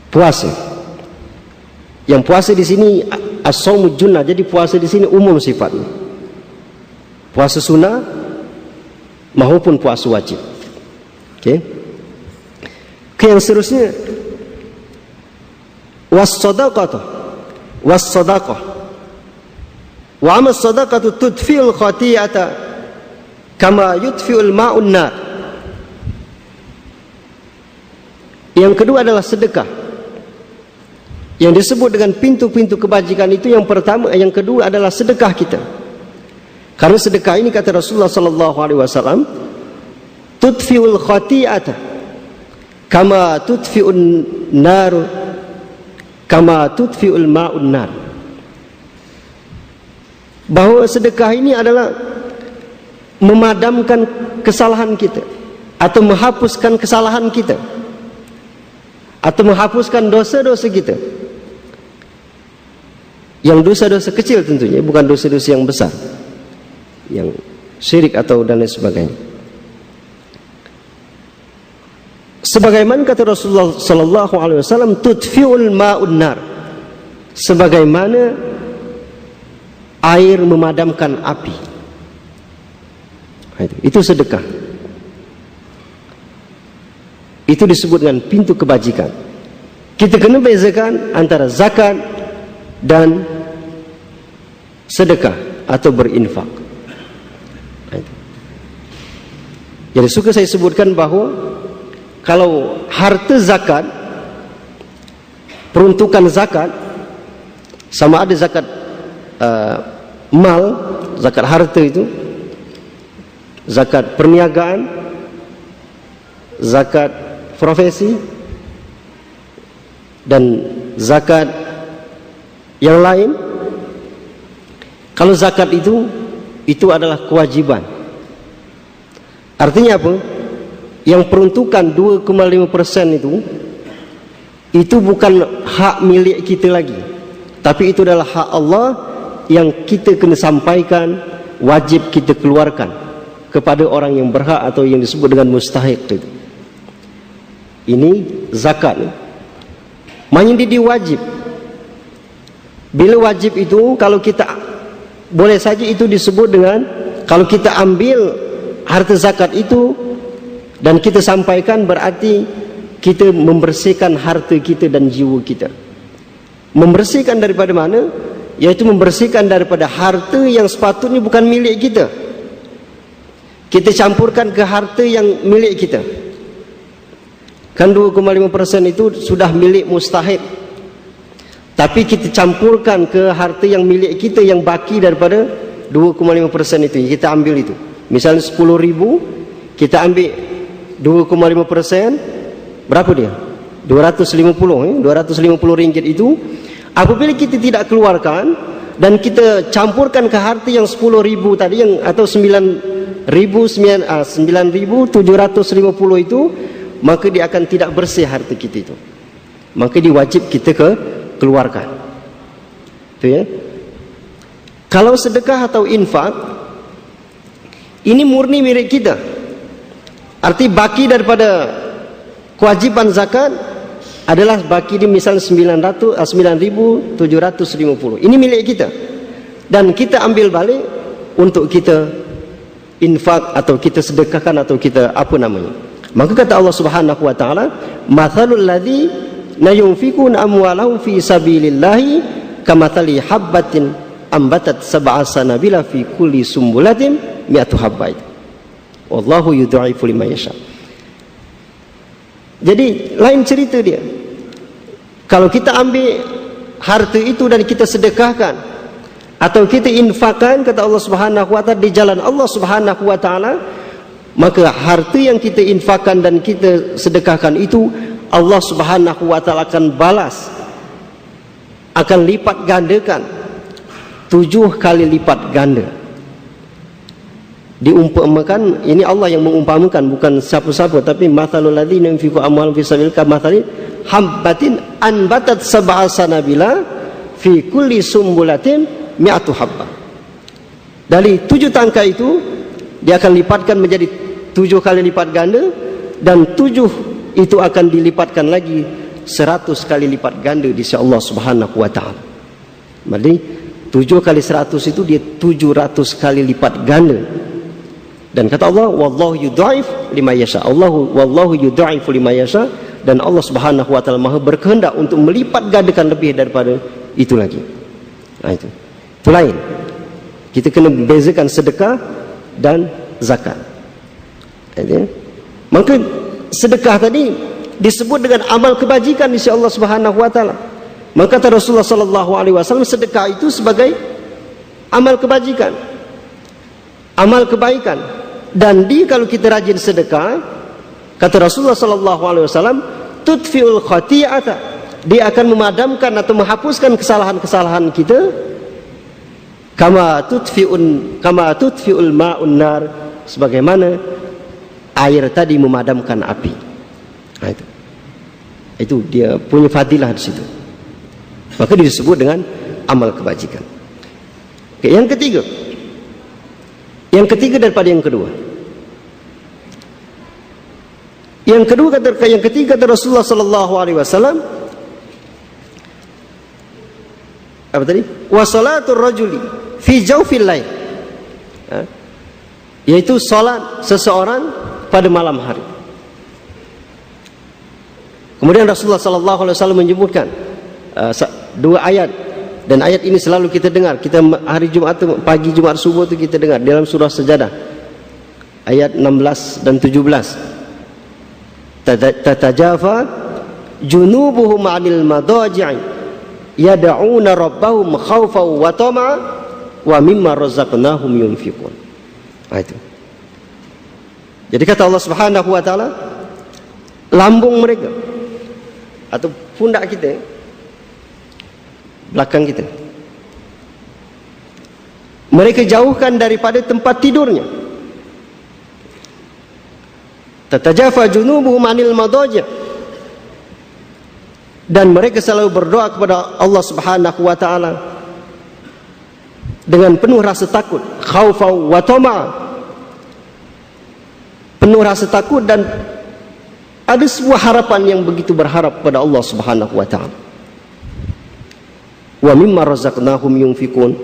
puasa. Yang puasa di sini as-saumu junnah, jadi puasa di sini umum sifatnya. Puasa sunnah maupun puasa wajib. Yang seterusnya was-sadaqah. Wa amma as-sadaqatu tudfi'ul khati'ata kama yudfi'ul ma'un nar. Yang kedua adalah sedekah. Yang disebut dengan pintu-pintu kebajikan itu yang pertama, yang kedua adalah sedekah kita. Karena sedekah ini kata Rasulullah sallallahu alaihi wasallam, tudfi'ul khati'ata kama tudfi'un nar, kama tudfi'ul ma'un nar. Bahwa sedekah ini adalah memadamkan kesalahan kita atau menghapuskan kesalahan kita atau menghapuskan dosa-dosa kita. Yang dosa-dosa kecil tentunya, bukan dosa-dosa yang besar, yang syirik atau dan lain sebagainya. Sebagaimana kata Rasulullah sallallahu alaihi wasallam, tudfi'ul ma'un nar. Sebagaimana air memadamkan api. Itu sedekah. Itu disebut dengan pintu kebajikan. Kita kena bezakan antara zakat dan sedekah atau berinfak. Jadi suka saya sebutkan bahwa kalau harta zakat, peruntukan zakat, sama ada zakat mal, zakat harta itu, zakat perniagaan, zakat profesi, dan zakat yang lain. Kalau zakat itu adalah kewajiban. Artinya apa? Yang peruntukan 2,5% itu bukan hak milik kita lagi, tapi itu adalah hak Allah yang kita kena sampaikan, wajib kita keluarkan kepada orang yang berhak atau yang disebut dengan mustahiq itu. Ini zakat. Maknanya dia wajib. Bila wajib itu, kalau kita boleh saja itu disebut dengan, kalau kita ambil harta zakat itu dan kita sampaikan, berarti kita membersihkan harta kita dan jiwa kita. Membersihkan daripada mana? Yaitu membersihkan daripada harta yang sepatutnya bukan milik kita, kita campurkan ke harta yang milik kita. Kan 2,5% itu sudah milik mustahik, tapi kita campurkan ke harta yang milik kita yang baki daripada 2,5% itu, kita ambil itu. Misalnya 10.000, kita ambil 2,5%, berapa dia? 250 ringgit itu. Apabila kita tidak keluarkan, dan kita campurkan ke harta yang 10.000 tadi yang atau 9.750 itu, maka dia akan tidak bersih harta kita itu. Maka diwajib kita keluarkan. Itu ya. Kalau sedekah atau infak, ini murni milik kita. Arti baki daripada kewajiban zakat adalah baki di misalnya 9.750. Ini milik kita. Dan kita ambil balik untuk kita infak atau kita sedekahkan atau kita apa namanya. Maka kata Allah Subhanahu wa taala, "Matsalul ladzi la yunfikuna amwalahum fi sabilillahi kamathali habbatin ambatat sab'a sanabila fi kulli sumbulatin mi'atu habbah." Wallahu yudha'ifu liman yasha. Jadi lain cerita dia. Kalau kita ambil harta itu dan kita sedekahkan atau kita infakkan, kata Allah Subhanahu wa taala, di jalan Allah Subhanahu wa taala, maka harta yang kita infakkan dan kita sedekahkan itu Allah Subhanahu wa taala akan balas, akan lipat gandakan 7 kali lipat ganda. Diumpamakan, ini Allah yang mengumpamakan, bukan siapa-siapa, tapi mathalul ladzina yunfiqu amwalahum fi sabilillah kamathali habbatin anbatat sab'a sanabila fi kulli sumbulatin mi'atu habbah. Dari 7 tangkai itu dia akan lipatkan menjadi 7 kali lipat ganda, dan 7 itu akan dilipatkan lagi 100 kali lipat ganda di sisi Allah Subhanahu wa taala. Jadi 7 kali 100 itu dia 700 kali lipat ganda. Dan kata Allah, wallahu yudha'if liman yasha. Wallahu yudha'ifu liman yasha, dan Allah Subhanahu wa taala Maha berkehendak untuk melipat gandakan lebih daripada itu lagi. Nah, itu lain. Kita kena bezakan sedekah dan zakat. Maka sedekah tadi disebut dengan amal kebajikan di sisi Allah Subhanahu wa taala. Maka kata Rasulullah sallallahu alaihi wasallam, sedekah itu sebagai amal kebajikan, amal kebaikan. Dan kalau kita rajin sedekah, kata Rasulullah sallallahu alaihi wasallam, tudfiul khati'ata, dia akan memadamkan atau menghapuskan kesalahan-kesalahan kita, kama tudfiul ma'un nar, sebagaimana air tadi memadamkan api. Nah, itu dia punya fadilah di situ. Maka disebut dengan amal kebajikan. Oke, yang ketiga daripada yang kedua. Yang ketiga kata Rasulullah sallallahu alaihi wasallam, apa tadi? Wa salatul rajuli fi jawfil lail. Yaitu salat seseorang pada malam hari. Kemudian Rasulullah sallallahu alaihi wasallam menyebutkan 2 ayat, dan ayat ini selalu kita dengar. Kita hari Jumat, pagi Jumat subuh itu kita dengar dalam surah Sajadah ayat 16 dan 17. Tatajafa junubuhum 'anil madaji'i yad'una rabbahum khaufan wa tama'a wa mimma razaqnahum yunfiqun. Nah, itu. Jadi kata Allah Subhanahu wa taala, lambung mereka atau pundak kita, belakang kita, mereka jauhkan daripada tempat tidurnya. Tatajafa junubuhum 'anil madaji', dan mereka selalu berdoa kepada Allah Subhanahu wa taala dengan penuh rasa takut, khaufan wa tama'a, penuh rasa takut dan ada sebuah harapan yang begitu berharap pada Allah Subhanahu wa taala. Wa mimma razaqnahum yunfiqun,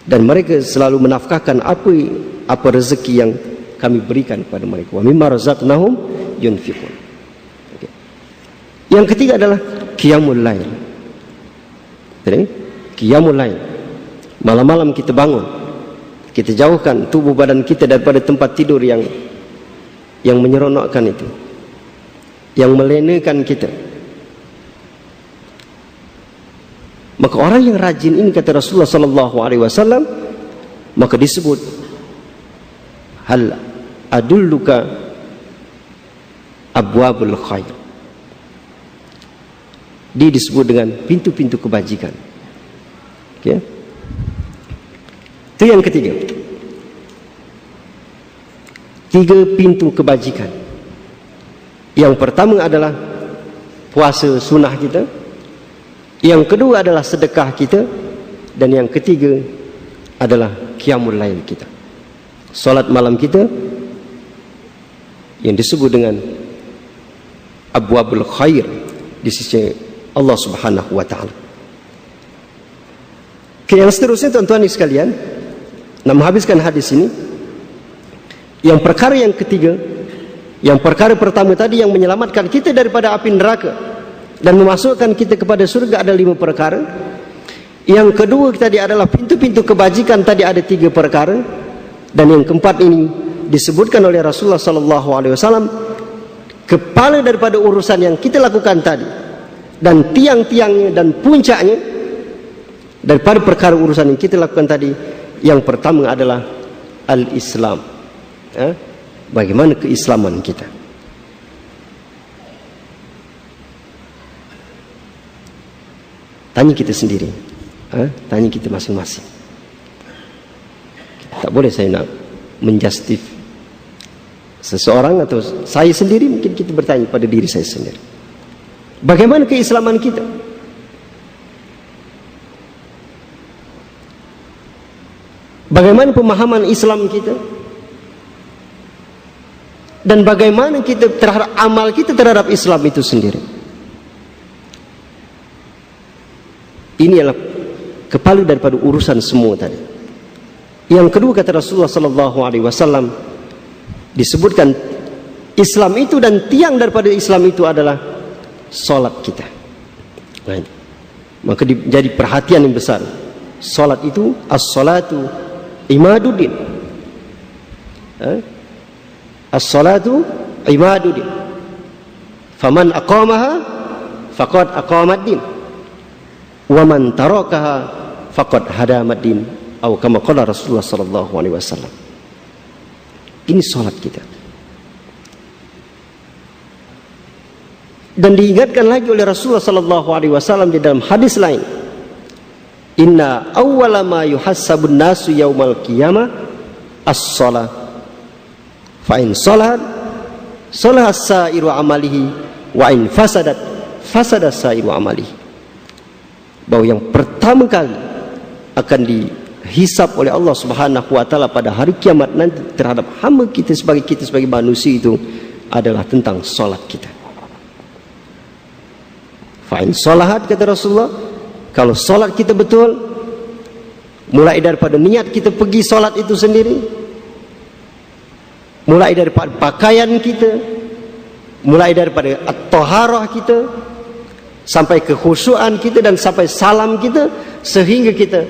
dan mereka selalu menafkahkan apa rezeki yang kami berikan kepada mereka. Wa mimma razaqnahum yunfiqun. Okay. Yang ketiga adalah qiyamul lail. Jadi qiyamul lail, malam-malam kita bangun, kita jauhkan tubuh badan kita daripada tempat tidur yang menyeronokkan itu, yang melenakan kita. Maka orang yang rajin ini, kata Rasulullah sallallahu alaihi wasallam, maka disebut hal adulluka abwabul khair. Dia disebut dengan pintu-pintu kebajikan. Okay? Itu yang ketiga. 3 pintu kebajikan. Yang pertama adalah puasa sunnah kita. Yang kedua adalah sedekah kita. Dan yang ketiga adalah qiyamul lail kita. Salat malam kita yang disebut dengan abwabul khair di sisi Allah Subhanahu wa taala. Yang seterusnya tuan-tuan sekalian, nak menghabiskan hadis ini, yang perkara yang ketiga, yang perkara pertama tadi yang menyelamatkan kita daripada api neraka dan memasukkan kita kepada surga ada 5 perkara. Yang kedua tadi adalah pintu-pintu kebajikan, tadi ada 3 perkara. Dan yang keempat ini disebutkan oleh Rasulullah SAW, kepala daripada urusan yang kita lakukan tadi dan tiang-tiangnya dan puncaknya daripada perkara urusan yang kita lakukan tadi, yang pertama adalah al-Islam. Bagaimana keislaman kita? Tanya kita sendiri, tanya kita masing-masing. Tak boleh saya nak menjustif seseorang atau saya sendiri. Mungkin kita bertanya pada diri saya sendiri, bagaimana keislaman kita? Bagaimana pemahaman Islam kita? Dan bagaimana kita terhadap amal kita terhadap Islam itu sendiri? Ini adalah kepala daripada urusan semua tadi. Yang kedua kata Rasulullah SAW, disebutkan Islam itu dan tiang daripada Islam itu adalah solat kita. Maka jadi perhatian yang besar. Solat itu as-salatu imaduddin. As-salatu imaduddin. Faman aqamaha faqad aqamad-din. Wa man tarakaha faqad hadamad-din. Atau kama qala Rasulullah sallallahu alaihi wasallam. Ini salat kita. Dan diingatkan lagi oleh Rasulullah sallallahu alaihi wasallam di dalam hadis lain, inna awwala ma yuhassabun nasu yaumal qiyamah as-shalah. Fa in salahat salaha sa'iru amalihi wa in fasadat fasada sa'iru amalihi. Bahwa yang pertama kali akan dihisab oleh Allah Subhanahu wa taala pada hari kiamat nanti terhadap hamba kita sebagai manusia itu adalah tentang salat kita. Fa in salahat kata Rasulullah, kalau salat kita betul, mulai daripada niat kita pergi salat itu sendiri, mulai daripada pakaian kita, mulai daripada at-taharah kita, sampai kekhusyuan kita dan sampai salam kita, sehingga kita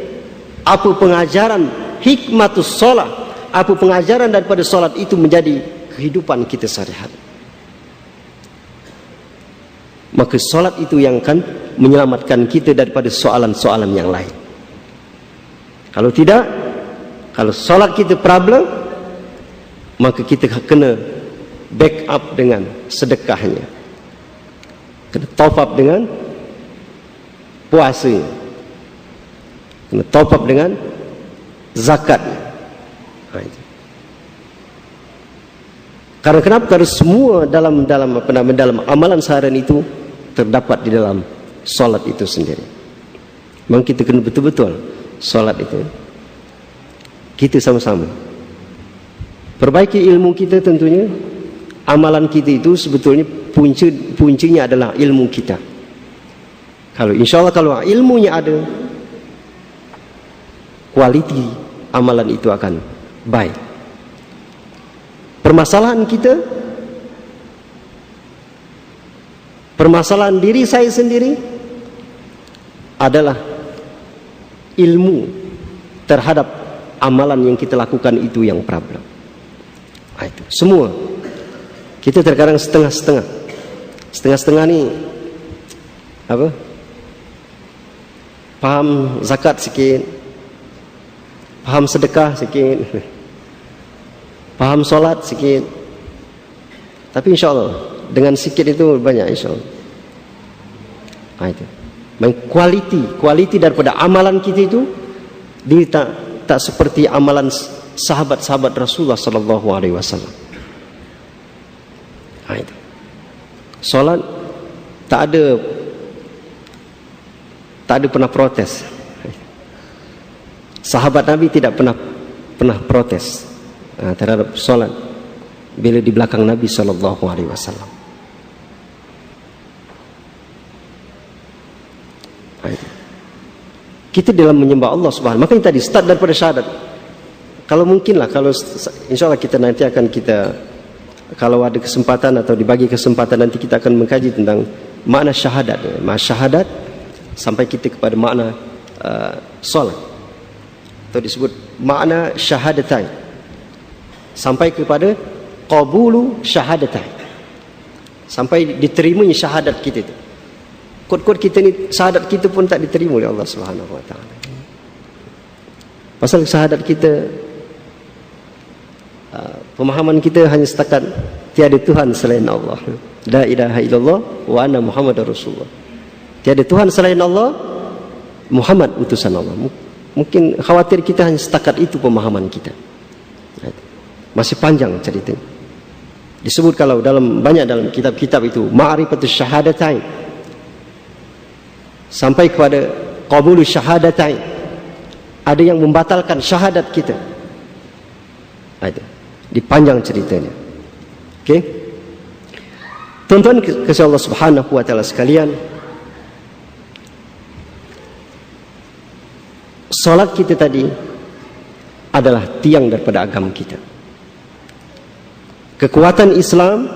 apa pengajaran hikmatus solat, apa pengajaran daripada solat itu menjadi kehidupan kita sehari-hari. Maka solat itu yang akan menyelamatkan kita daripada soalan-soalan yang lain. Kalau tidak, kalau solat kita problem, maka kita kena backup dengan sedekahnya, kena top up dengan puasanya, kena top up dengan zakatnya. Karena kenapa? Karena semua dalam amalan seharian itu terdapat di dalam solat itu sendiri. Memang kita kena betul-betul solat itu. Kita sama-sama perbaiki ilmu kita tentunya. Amalan kita itu sebetulnya puncanya adalah ilmu kita. Kalau insyaAllah kalau ilmunya ada, kualiti amalan itu akan baik. Permasalahan kita, permasalahan diri saya sendiri adalah ilmu terhadap amalan yang kita lakukan itu yang problem. Itu semua kita terkadang setengah-setengah. Setengah-setengah ni apa? Paham zakat sikit, paham sedekah sikit, paham solat sikit. Tapi insyaAllah dengan sikit itu banyak insyaAllah. Itu kualiti daripada amalan kita itu tak seperti amalan sahabat-sahabat Rasulullah sallallahu alaihi wasallam. Itu. Solat tak ada pernah protes. Sahabat Nabi tidak pernah protes terhadap solat bila di belakang Nabi sallallahu alaihi wasallam. Kita dalam menyembah Allah Subhanahu. Makanya tadi start daripada syahadat. Kalau mungkinlah, kalau insyaallah kita nanti akan kalau ada kesempatan atau dibagi kesempatan nanti kita akan mengkaji tentang makna syahadat. Makna syahadat sampai kita kepada makna solat. Atau disebut makna syahadatain. Sampai kepada qabulu syahadatain. Sampai diterimanya syahadat kita itu. Kod-kod kita ni, syahadat kita pun tak diterima oleh Allah Subhanahu wa taala. Pasal syahadat kita, pemahaman kita hanya setakat tiada Tuhan selain Allah. La ilaha illallah wa anna Muhammadar Rasulullah. Tiada Tuhan selain Allah, Muhammad utusan Allah. Mungkin khawatir kita hanya setakat itu pemahaman kita. Masih panjang cerita. Disebut kalau banyak dalam kitab-kitab itu ma'rifatus syahadatain. Sampai kepada qabulu syahadatain. Ada yang membatalkan syahadat kita. Itu dipanjang ceritanya. Okey. Tuan-tuan kasih Allah Subhanahu wa taala sekalian, salat kita tadi adalah tiang daripada agama kita. Kekuatan Islam,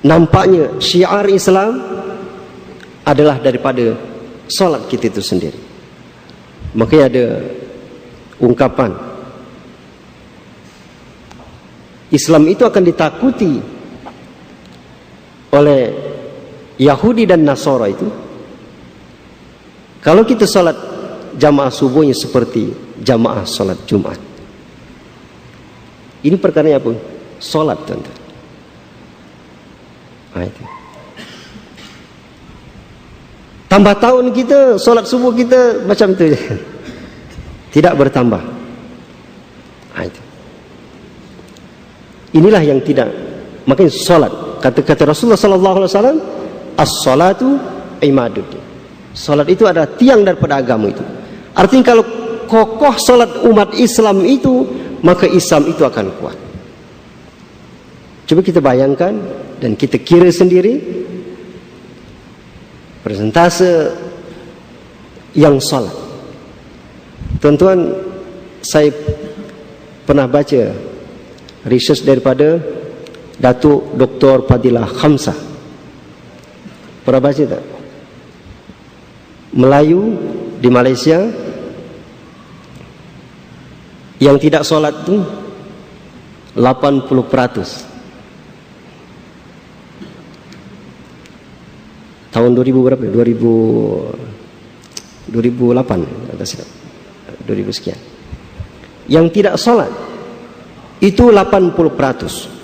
nampaknya syiar Islam adalah daripada solat kita itu sendiri. Makanya ada ungkapan Islam itu akan ditakuti oleh Yahudi dan Nasara itu kalau kita solat jamaah subuhnya seperti jamaah solat Jumat. Ini perkara apa? Solat, tuan-tuan. Itu. Tambah tahun kita, solat subuh kita macam tu. Tidak bertambah. Itu. Inilah yang tidak. Makanya solat. Kata Rasulullah sallallahu alaihi wasallam, as-salatu imaduddin. Solat itu adalah tiang daripada agama itu. Artinya kalau kokoh solat umat Islam itu, maka Islam itu akan kuat. Coba kita bayangkan dan kita kira sendiri persentase yang solat. Tuan-tuan, saya pernah baca research daripada Datuk Dr. Fadilah Khamsah. Pernah baca tak? Melayu di Malaysia yang tidak solat tu 80%. Tahun 2000 berapa? 2008 atau 2000 sekian. Yang tidak solat itu 80%.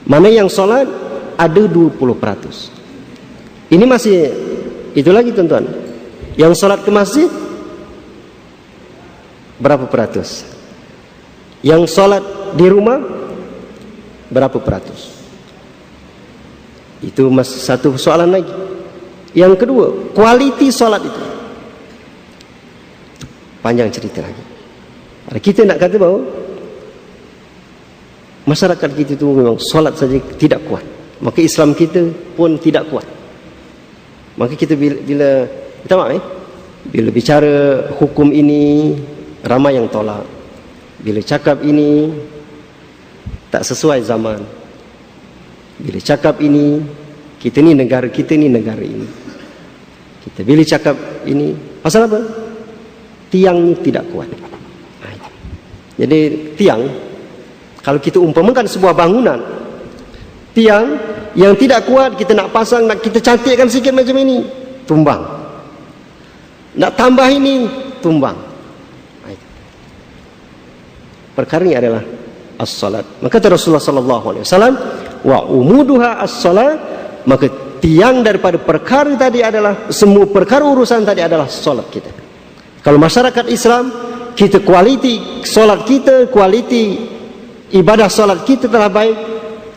Mana yang solat ada 20%. Ini masih itu lagi, tuan-tuan. Yang solat ke masjid berapa peratus? Yang solat di rumah berapa peratus? Itu satu soalan lagi. Yang kedua, kualiti solat itu. Panjang cerita lagi. Kita nak kata bahawa masyarakat kita itu memang solat saja tidak kuat, maka Islam kita pun tidak kuat. Maka kita bila bicara hukum ini, ramai yang tolak. Bila cakap ini tak sesuai zaman. Bila cakap ini, kita ni negara ini. Kita bila cakap ini, pasal apa? Tiang ni tidak kuat. Jadi tiang, kalau kita umpamakan sebuah bangunan, tiang yang tidak kuat, kita nak pasang, nak kita cantikkan sikit macam ini, tumbang. Nak tambah ini, tumbang. Perkara ini adalah as-salat. Maka kata Rasulullah sallallahu alaihi wasallam, wa umuduha as-salat, maka tiang daripada perkara tadi adalah, semua perkara urusan tadi adalah salat kita. Kalau masyarakat Islam, kita kualiti solat kita, kualiti ibadah solat kita telah baik,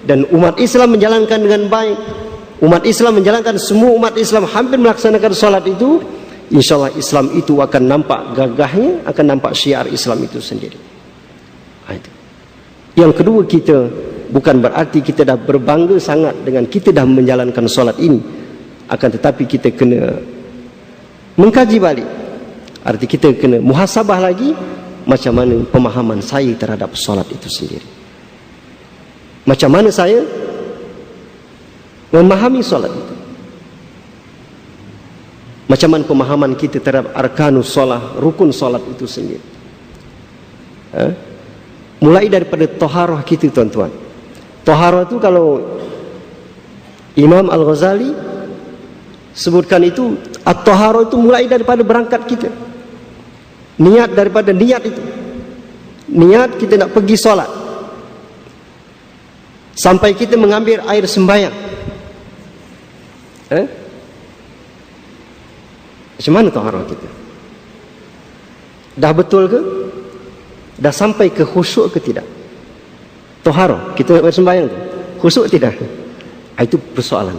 dan umat Islam menjalankan dengan baik, umat Islam menjalankan, semua umat Islam hampir melaksanakan solat itu, insyaAllah Islam itu akan nampak gagahnya, akan nampak syiar Islam itu sendiri. Yang kedua, kita bukan berarti kita dah berbangga sangat dengan kita dah menjalankan solat ini, akan tetapi kita kena mengkaji balik. Arti kita kena muhasabah lagi macam mana pemahaman saya terhadap solat itu sendiri. Macam mana saya memahami solat itu. Macam mana pemahaman kita terhadap arkanus solat, rukun solat itu sendiri. Mulai daripada taharah kita, tuan-tuan. Taharah itu kalau Imam Al-Ghazali sebutkan itu, at-taharah itu mulai daripada berangkat kita. Niat, daripada niat itu. Niat kita nak pergi solat, sampai kita mengambil air sembahyang. Macam mana taharah kita? Dah betul ke? Dah sampai ke khusyuk ke tidak? Taharah kita nak sembahyang tu khusyuk tidak? Itu persoalan.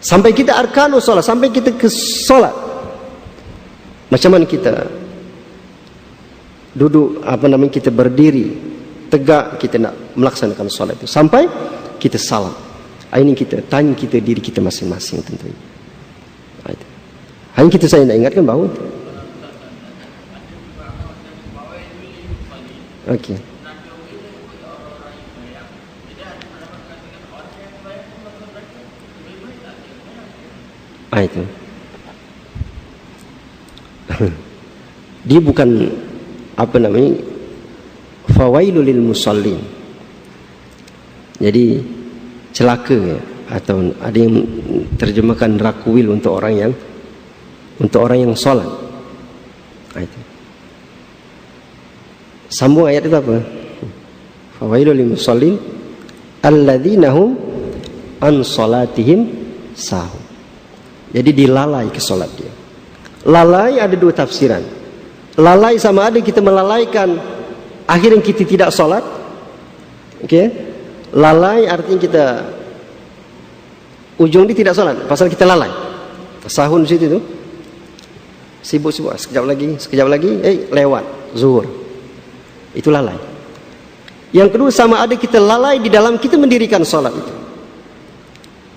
Sampai kita arkanus solat, sampai kita ke solat, macam mana kita duduk, kita berdiri tegak, kita nak melaksanakan solat itu, sampai kita salam. Ini kita tanya kita diri kita masing-masing tentunya. Hanya kita, saya nak ingatkan bahawa okey. Itu dia bukan fawailul lil musallin. Jadi celaka ya, atau ada yang terjemahkan rakuil untuk orang yang solat. Itu sambung ayat itu apa? Fawailul lil musallin alladzina hum an salatihim sahun. Jadi dilalai ke solat dia. Lalai ada dua tafsiran. Lalai sama ada kita melalaikan, akhirnya kita tidak solat. Okey. Lalai artinya kita ujung dia tidak solat, pasal kita lalai. Sahun di situ tu. Sibuk-sibuk, sekejap lagi, lewat zuhur. Itu lalai. Yang kedua, sama ada kita lalai di dalam kita mendirikan solat itu.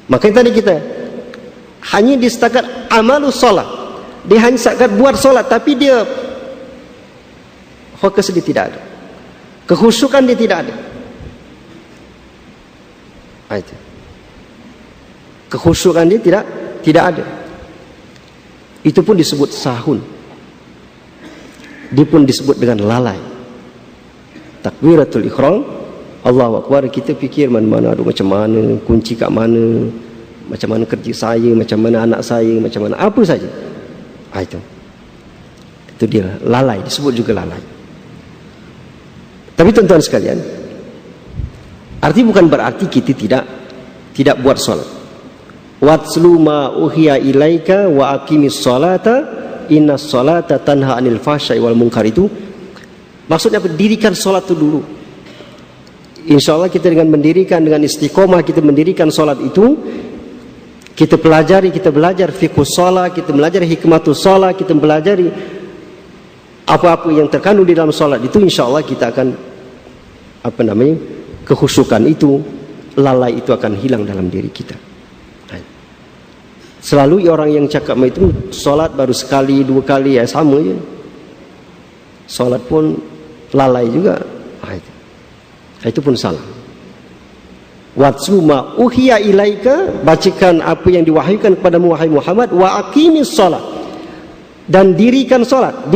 Makanya tadi kita hanya di setakat amalus solat, dia hanya setakat buat solat, tapi dia fokus dia tidak ada, kekhusyukan dia tidak ada. Itu kekhusyukan dia tidak ada. Itu pun disebut sahun, dia pun disebut dengan lalai. Takbiratul ihram, Allahu Akbar, kita fikir mana-mana, aduh macam mana, kunci kat mana, macam mana kerja saya, macam mana anak saya, macam mana apa saja. Itu dia lalai, disebut juga lalai. Tapi tuan-tuan sekalian, arti bukan berarti kita tidak buat solat. Watslu ma uhiya ilaika wa aqimis salata innas salata tanha anil fahsya'i wal munkar. Itu maksudnya apa? Dirikan solat itu dulu. InsyaAllah kita dengan mendirikan, dengan istiqomah kita mendirikan solat itu, kita belajar fiqh shalah, kita belajar hikmatus shalah, kita pelajari apa-apa yang terkandung di dalam solat itu, insyaAllah kita akan kekhusyukan itu, lalai itu akan hilang dalam diri kita. Selalu orang yang cakap itu solat baru sekali, dua kali, ya sama je. Solat pun lalai juga. Itu pun salah. Watsu ma uhiya ilaika, bacakan apa yang diwahyukan kepadamu wahai Muhammad, wa aqimis shalah, dan dirikan solat.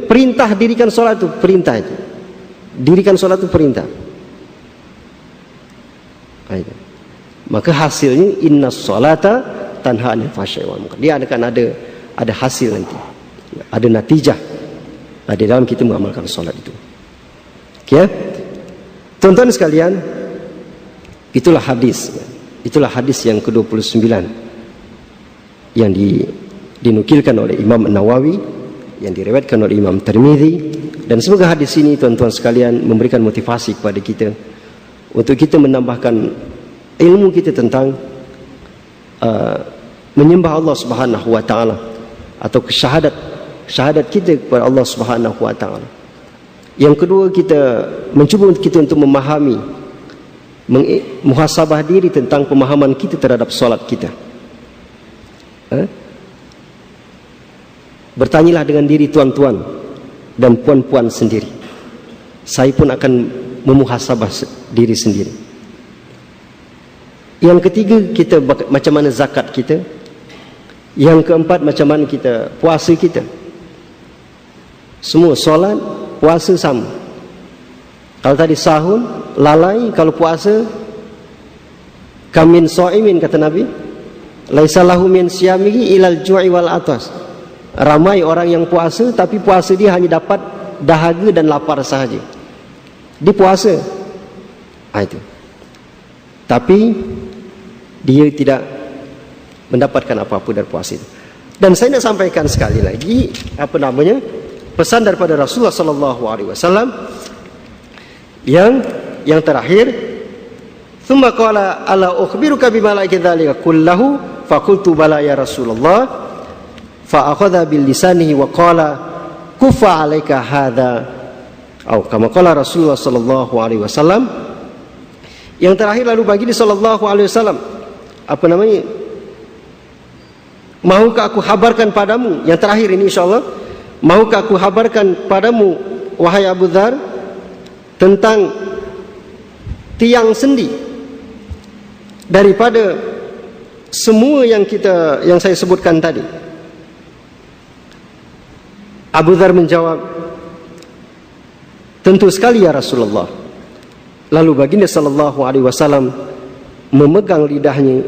Perintah dirikan solat itu perintah itu. Dirikan solat itu perintah. Maka hasilnya innas salata tanha anil fahsya'i wal munkar. Dia akan ada hasil nanti. Ada natijah di dalam kita mengamalkan solat itu. Okey ya? Tuan-tuan sekalian, itulah hadis yang ke-29 yang dinukilkan oleh Imam Nawawi yang diriwayatkan oleh Imam Tirmizi. Dan semoga hadis ini tuan-tuan sekalian memberikan motivasi kepada kita untuk kita menambahkan ilmu kita tentang menyembah Allah Subhanahu wa taala atau syahadat kita kepada Allah Subhanahu wa taala. Yang kedua, kita mencuba kita untuk memahami, muhasabah diri tentang pemahaman kita terhadap solat kita. Bertanyalah dengan diri tuan-tuan dan puan-puan sendiri. Saya pun akan memuhasabah diri sendiri. Yang ketiga, kita macam mana zakat kita. Yang keempat, macam mana kita puasa kita. Semua solat, puasa sama. Kalau tadi sahur, lalai. Kalau puasa, kamin so'imin, kata Nabi, laisa lahu min siyamihi ilal ju'i wal atas. Ramai orang yang puasa, tapi puasa dia hanya dapat dahaga dan lapar sahaja. Dia puasa, itu, tapi dia tidak mendapatkan apa-apa dari puasa itu. Dan saya nak sampaikan sekali lagi, pesan daripada Rasulullah sallallahu alaihi wasallam yang terakhir, "Tsumma qala ala ukhbiruka bima la yakdzalika kullahu?" Faqultu bala ya Rasulullah. Fa akhadha bil lisanihi wa qala kufa 'alaika hadha, atau kama qala Rasulullah sallallahu alaihi wasallam. Yang terakhir lalu bagi dia sallallahu alaihi wasallam, mahukah aku habarkan padamu, yang terakhir ini insyaallah, mahukah aku habarkan padamu wahai Abu Dzar tentang tiang sendi daripada semua yang saya sebutkan tadi. Abu Dzar menjawab, tentu sekali ya Rasulullah. Lalu baginda sallallahu alaihi wasallam memegang lidahnya,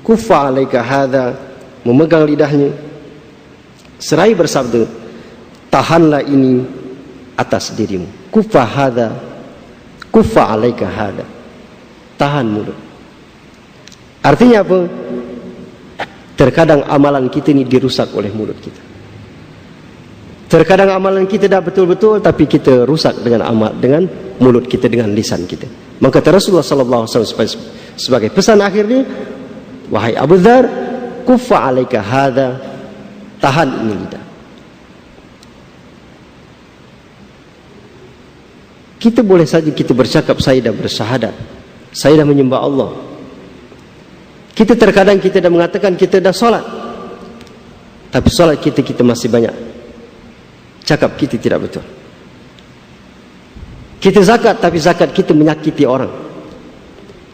kufa 'alaika hadza, memegang lidahnya seraya bersabda, tahanlah ini atas dirimu. Kufa hadza, kufa 'alaika hadza, tahan mulut. Artinya apa? Terkadang amalan kita ini dirusak oleh mulut kita. Terkadang amalan kita dah betul-betul, tapi kita rusak dengan mulut kita, dengan lisan kita. Maka Rasulullah sallallahu alaihi wasallam sebagai pesan akhirnya, wahai Abu Dzar, kufa 'alaika hadza, tahan ini lidah. Kita boleh saja kita bercakap saya dah bersyahadat, saya dah menyembah Allah. Kita terkadang kita dah mengatakan kita dah solat, tapi solat kita masih banyak cakap kita tidak betul. Kita zakat, tapi zakat kita menyakiti orang.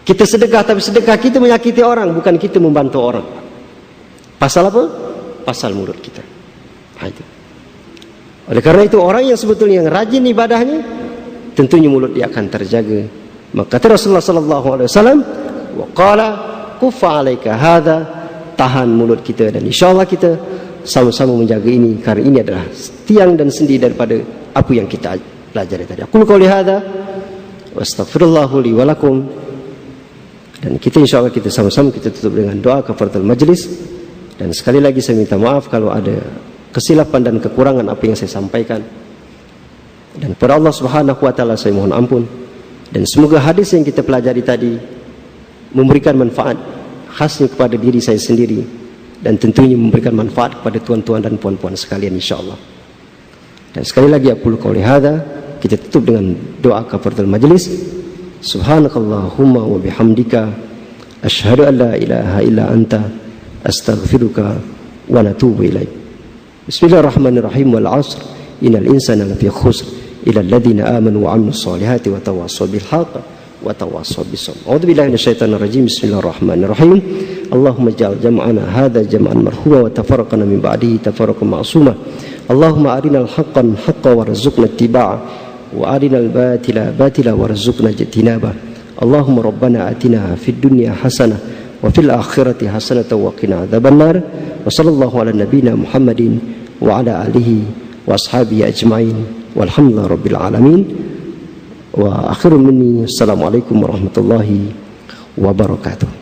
Kita sedekah, tapi sedekah kita menyakiti orang, bukan kita membantu orang. Pasal apa? Pasal mulut kita. Itu. Oleh karena itu, orang yang sebetulnya yang rajin ibadahnya, tentunya mulut dia akan terjaga. Maka kata Rasulullah sallallahu alaihi wasallam, wa qala kufa 'alaika hadza, tahan mulut kita. Dan insyaallah kita sama-sama menjaga ini, karena ini adalah tiang dan sendi daripada apa yang kita pelajari tadi. Aku qauli hadza wa astaghfirullahu li wa lakum. Dan kita insyaallah kita sama-sama kita tutup dengan doa kafaratul majlis. Dan sekali lagi saya minta maaf kalau ada kesilapan dan kekurangan apa yang saya sampaikan. Dan kepada Allah Subhanahu wa taala saya mohon ampun. Dan semoga hadis yang kita pelajari tadi memberikan manfaat khasnya kepada diri saya sendiri, dan tentunya memberikan manfaat kepada tuan-tuan dan puan-puan sekalian insyaallah. Dan sekali lagi aku qauli hadza, kita tutup dengan doa kafaratul majlis. Subhanakallahumma wa bihamdika asyhadu an la ilaha illa anta astaghfiruka wa natubu ilaik. Bismillahirrahmanirrahim. Wal 'asr innal insana lafi khusr illa alladziina aamanu wa 'amilus shalihati wa tawassaw bil haqqi wa tawassaw bis sabr. A'udzu billahi minasyaitonir rajim. Bismillahirrahmanirrahim. Allahumma ij'al jam'ana hadza jam'an marhuma wa tafarraqana min ba'dihi tafarruqan ma'suma. Allahumma arinal haqqan haqqan warzuqna ittiba'a wa arinal batila batila warzuqna ijtinaba. Allahumma rabbana atina fid dunya hasanah wa fil akhirati hasanah wa qina adzabannar. Wa sallallahu ala nabiyyina Muhammadin wa ala alihi wa ashabihi ajma'in. Walhamdulillahi rabbil alamin. Wa akhiru minni assalamualaikum warahmatullahi wabarakatuh.